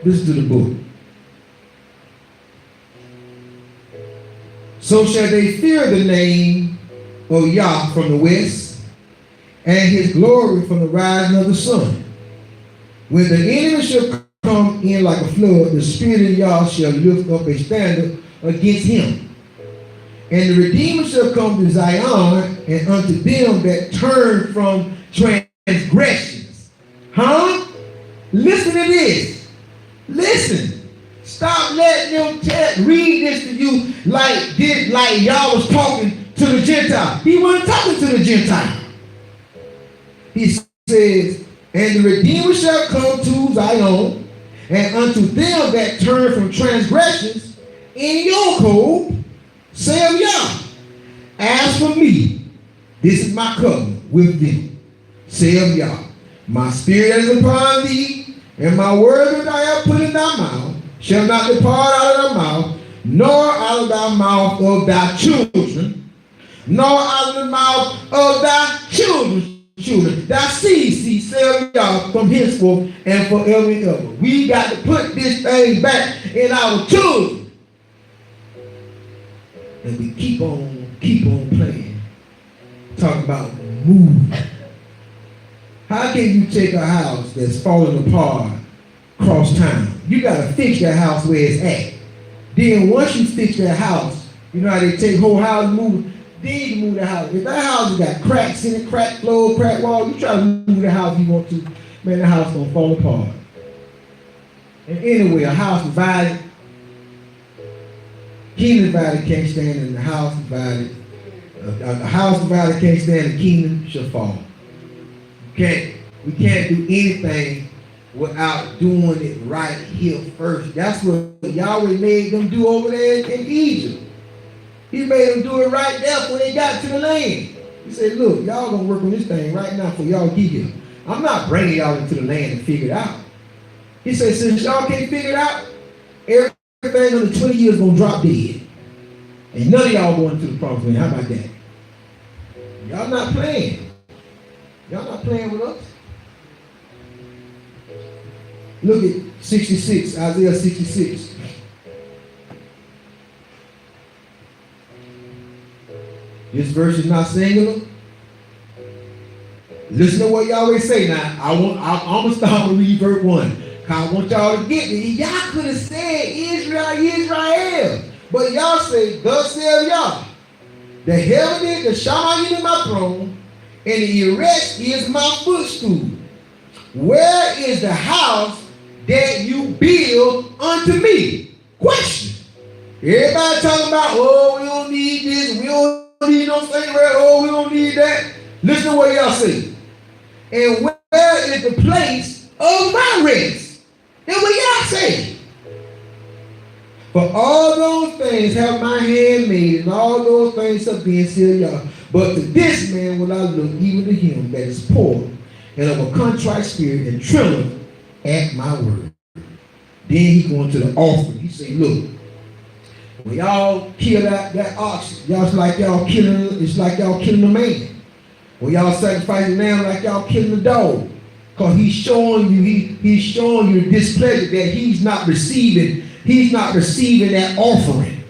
Listen to the book. So shall they fear the name of Yah from the west, and his glory from the rising of the sun. When the enemy shall come in like a flood, the Spirit of Yah shall lift up a standard against him. And the Redeemer shall come to Zion, and unto them that turn from transgressions. Listen to this. Listen. Stop letting them read this to you like y'all was talking to the Gentile. He wasn't talking to the Gentile. He says, and the Redeemer shall come to Zion, and unto them that turn from transgressions in your code, saith Yah, as for me, this is my covenant with them, saith Yah. My spirit is upon thee, and my word that I have put in thy mouth shall not depart out of thy mouth, nor out of thy mouth of thy children, nor out of the mouth of thy children's children. Thy seed shall y'all from henceforth and forever and ever. We got to put this thing back in our children. And we keep on playing. Talking about move. How can you take a house that's falling apart across town? You got to fix that house where it's at. Then once you fix that house, you know how they take whole house and move. Then you move the house. If that house has got cracks in it, crack floor, crack wall, you try to move the house you want to, man, the house gonna fall apart. And anyway, a house divided, kingdom divided can't stand, and the house divided. A house divided can't stand, the kingdom shall fall. We can't do anything without doing it right here first. That's what Yahweh made them do over there in Egypt. He made them do it right there when they got to the land. He said, look, y'all gonna work on this thing right now for y'all get here. I'm not bringing y'all into the land and figure it out. He said, since y'all can't figure it out, everything under 20 years gonna drop dead. And none of y'all going into the promised land. How about that? Y'all not playing. Y'all not playing with us. Look at 66, Isaiah 66. This verse is not singular. Listen to what Yahweh say now. I'm going to start with read verse 1. Because I want y'all to get me. Y'all could have said Israel. But y'all say, thus saith Yah. The heaven is the Shamayim is my throne, and the erect is my footstool. Where is the house that you build unto me? Question. Everybody talking about, oh, we don't need this, we don't need no sanctuary, oh, we don't need that. Listen to what y'all say. And where is the place of my rest? That's what y'all say. For all those things have my hand made, and all those things have been sealed, y'all. But to this man will I look, even to him that is poor and of a contrite spirit, and trembleth at my word. Then he going to the offering. He say, look, when y'all kill that ox, it's like y'all killing a man. When y'all sacrifice a lamb, like y'all killing a dog. Because he's showing you the displeasure that he's not receiving that offering.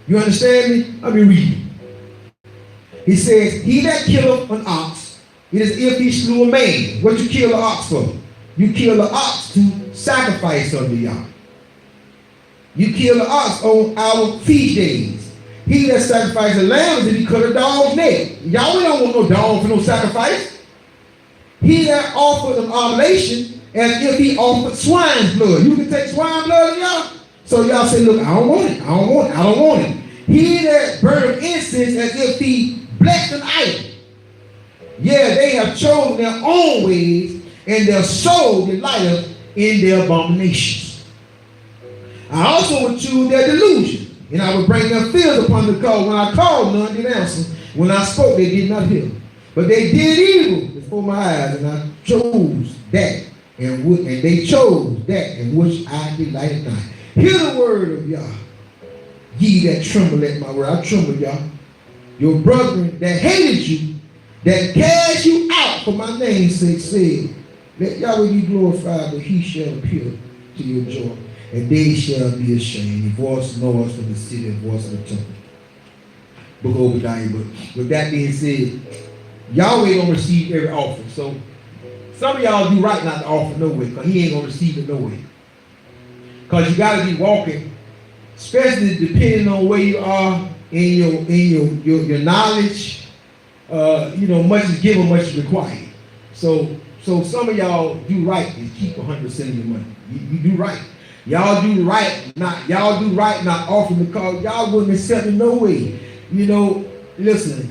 You understand me? Let me read it. He says, he that killeth an ox, it is if he slew a man. What you kill an ox for? You kill an ox to sacrifice unto Yah. You kill the ox on our feast days. He that sacrificed a lamb is if he cut a dog's neck. Y'all don't want no dog for no sacrifice. He that offered an oblation as if he offered swine's blood. You can take swine blood, y'all. So y'all say, look, I don't want it. He that burned incense as if he blessed an idol. Yeah, they have chosen their own ways, and their soul delighteth in their abominations. I also would choose their delusion, and I would bring their fears upon the call. When I called, none did answer. When I spoke, they did not hear. But they did evil before my eyes, and I chose that, and they chose that in which I delighted not. Hear the word of Yah, ye that tremble at my word. I tremble, Yah. Your brethren that hated you, that cast you out for my name's sake, said, let Yahweh be glorified, but he shall appear to your joy, and they shall be ashamed. The voice noise from the city, the voice of the temple. Book of Obadiah. But with that being said, Yahweh don't receive every offering. So some of y'all do right not to offer no way, because he ain't gonna receive it no way. Because you got to be walking, especially depending on where you are in your knowledge. Much is given, much is required. So some of y'all do right and keep 100% of your money. You do right. Y'all do right, not offering, because y'all wouldn't accept it no way. Listen.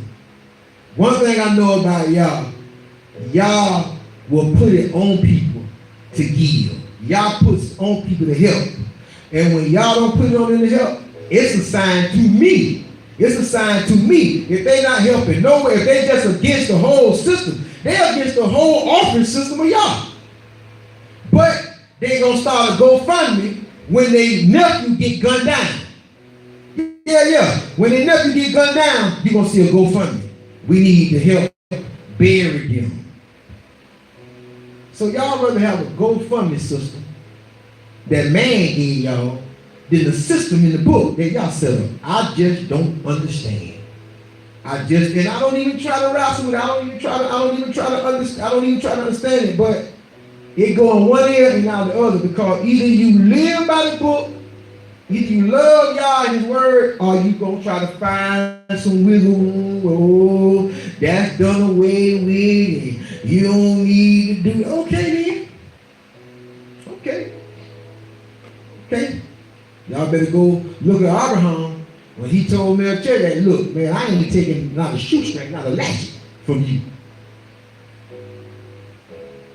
One thing I know about y'all will put it on people to give. Y'all puts on people to help. And when y'all don't put it on them to help, it's a sign to me. If they not helping nowhere, if they just against the whole system, they're against the whole offering system of y'all. But they gonna start a GoFundMe when they nephew get gunned down. Yeah. When their nephew get gunned down, you're going to see a GoFundMe. We need to help bury them. So y'all rather have a GoFundMe system that man gave y'all than the system in the book that y'all set up. I just don't understand. And I don't even try to wrestle with it. I don't even try to understand it, but it go in one ear and out the other, because either you live by the book, either you love y'all and his word, or you gonna try to find some wiggle room. Oh, that's done away with. You don't need to do it. Okay then. Okay. Y'all better go look at Abraham when he told Melchizedek, look, man, I ain't taking not a shoestring, not a latchet from you.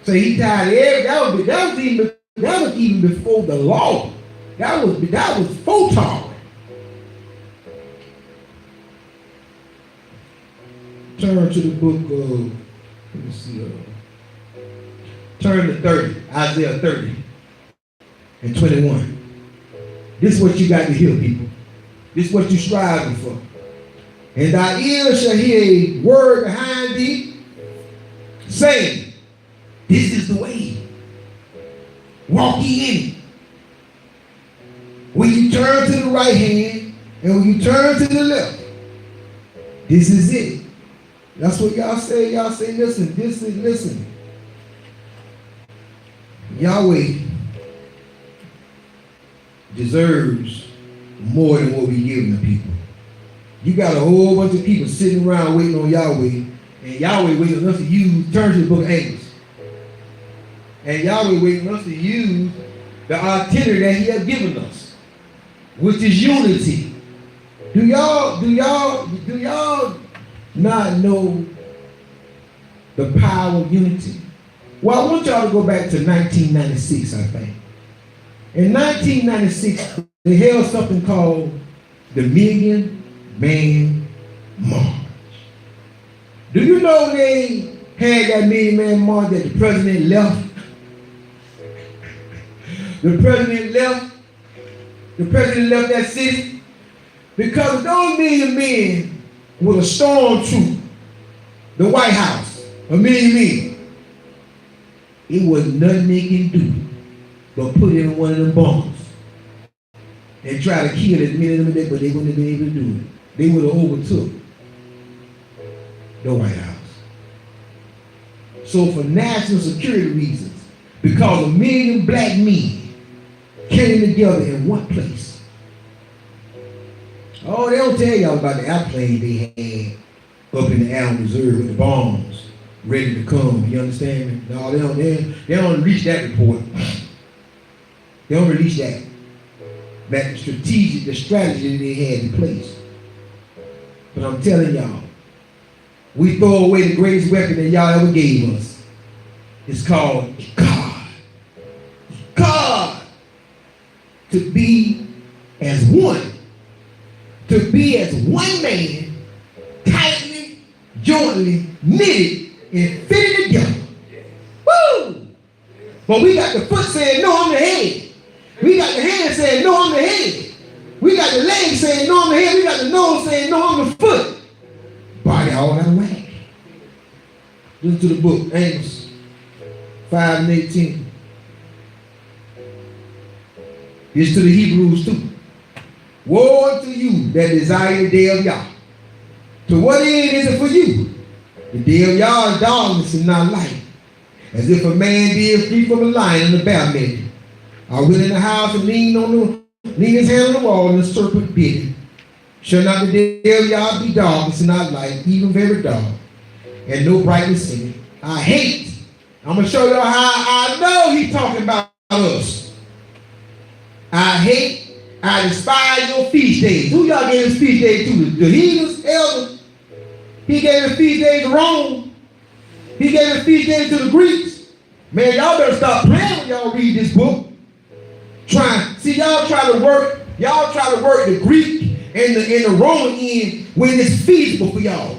So he tied every, that was even before the law. That was photog. Turn to the book of, let me see, turn to 30, Isaiah 30 and 21. This is what you got to hear, people. This is what you're striving for. And thy ears shall hear a word behind thee, saying, this is the way. Walk ye in it. When you turn to the right hand, and when you turn to the left, this is it. That's what y'all say. Y'all say, listen. Yahweh deserves more than what we give the people. You got a whole bunch of people sitting around waiting on Yahweh, and Yahweh waiting on us to turn to the book of Amos. And Yahweh waiting on us to use the itinerary that he has given us, which is unity. Do y'all not know the power of unity? Well, I want y'all to go back to 1996, I think. In 1996, they held something called the Million Man March. Do you know they had that Million Man March that the president left? The president left that city because those million men with a stormtrooper, the White House, a million men. It was nothing they can do but put in one of them bombs and try to kill as many of them, but they wouldn't have been able to do it. They would have overtook the White House. So for national security reasons, because a million black men came together in one place. Oh, they don't tell y'all about the airplane they had up in the air, Missouri, with the bombs ready to come. You understand me? No, they don't release that report. They don't release that. That the strategy they had in place. But I'm telling y'all, we throw away the greatest weapon that y'all ever gave us. It's called God. God. To be as one. To be as one man, tightly, jointly knitted and fitted together. Woo! But we got the foot saying, no, I'm the head. We got the hand saying, no, I'm the head. We got the leg saying, no, I'm the head. We got the nose saying, no, I'm the foot. Body all out of whack. Listen to the book, Amos 5 and 18. It's to the Hebrews too. Woe unto you that desire the day of Yah. To what end is it for you? The day of Yah is darkness and not light. As if a man did flee from a lion and a bear met him. I went in the house and leaned his hand on the wall, and the serpent bit him. Shall not the day of Yah be darkness and not light, even very dark, and no brightness in it? I hate. I'm going to show y'all how I know he's talking about us. I hate, I despise your feast days. Who y'all gave his feast days to? The heathens, elders. He gave his feast days to Rome. He gave his feast days to the Greeks. Man, y'all better stop playing when y'all read this book. Y'all try to work the Greek and the Roman in when it's feasible for y'all.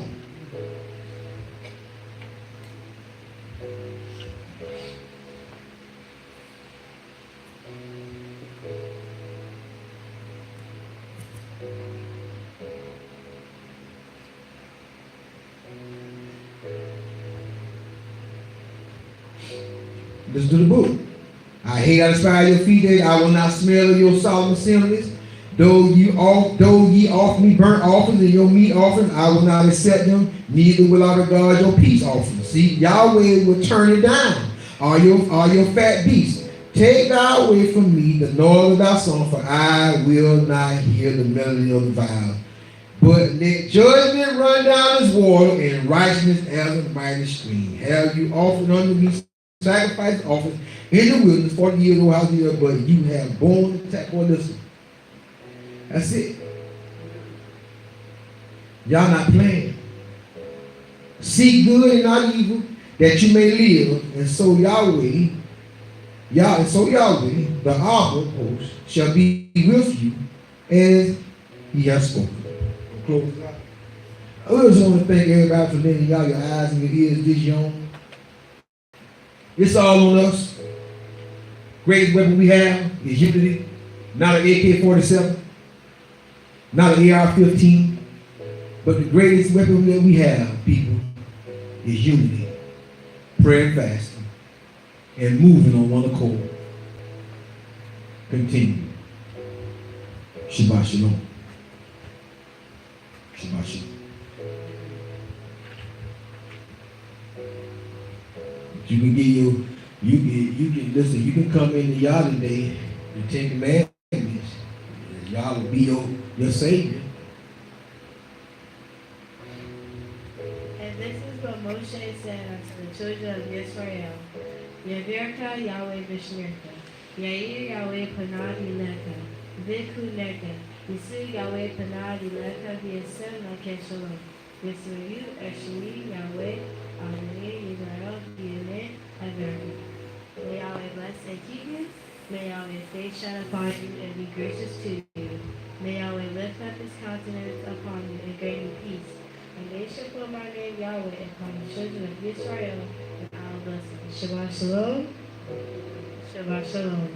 Listen to the book. I hate I despise your feet days. I will not smell of your solemn assemblies. Though ye offer me burnt offerings and your meat offerings, I will not accept them, neither will I regard your peace offerings. See, Yahweh will turn it down. All your fat beasts. Take thou away from me the noise of thy song, for I will not hear the melody of the viol. But let judgment run down as water, and righteousness as a mighty stream. Have you offered unto me sacrifice offerings in the wilderness 40 years, O house of Israel, but you have borne the tax. Well, listen. That's it. Y'all not playing. Seek good and not evil, that you may live, and so Yahweh, the Abba host, shall be with you as he has spoken. Close out. I just want to thank everybody for letting y'all your eyes and your ears this young. It's all on us. Greatest weapon we have is unity. Not an AK-47, not an AR-15, but the greatest weapon that we have, people, is unity, prayer and fasting, and moving on one accord. Continue. Shabbat shalom. Shabbat shalom. You can get you can listen, you can come in the yard today, the 10 Commandments. Y'all will be your Savior. And this is what Moshe said unto the children of Israel. Yavirka Yahweh Vishmirka. Yair Yahweh Panad Ileka. Viku Neka. Yisu Yahweh Panad Ileka Vyasem Nakeshalom. Yisuyu Eshimi Yahweh Amini Israel Yene Avermi. May Yahweh bless and keep you. May Yahweh's face shine upon you and be gracious to you. May Yahweh lift up his countenance upon you and grant you peace. And they shall put my name Yahweh upon the children of Israel, and I will bless them. Shabbat shalom. Shabbat shalom.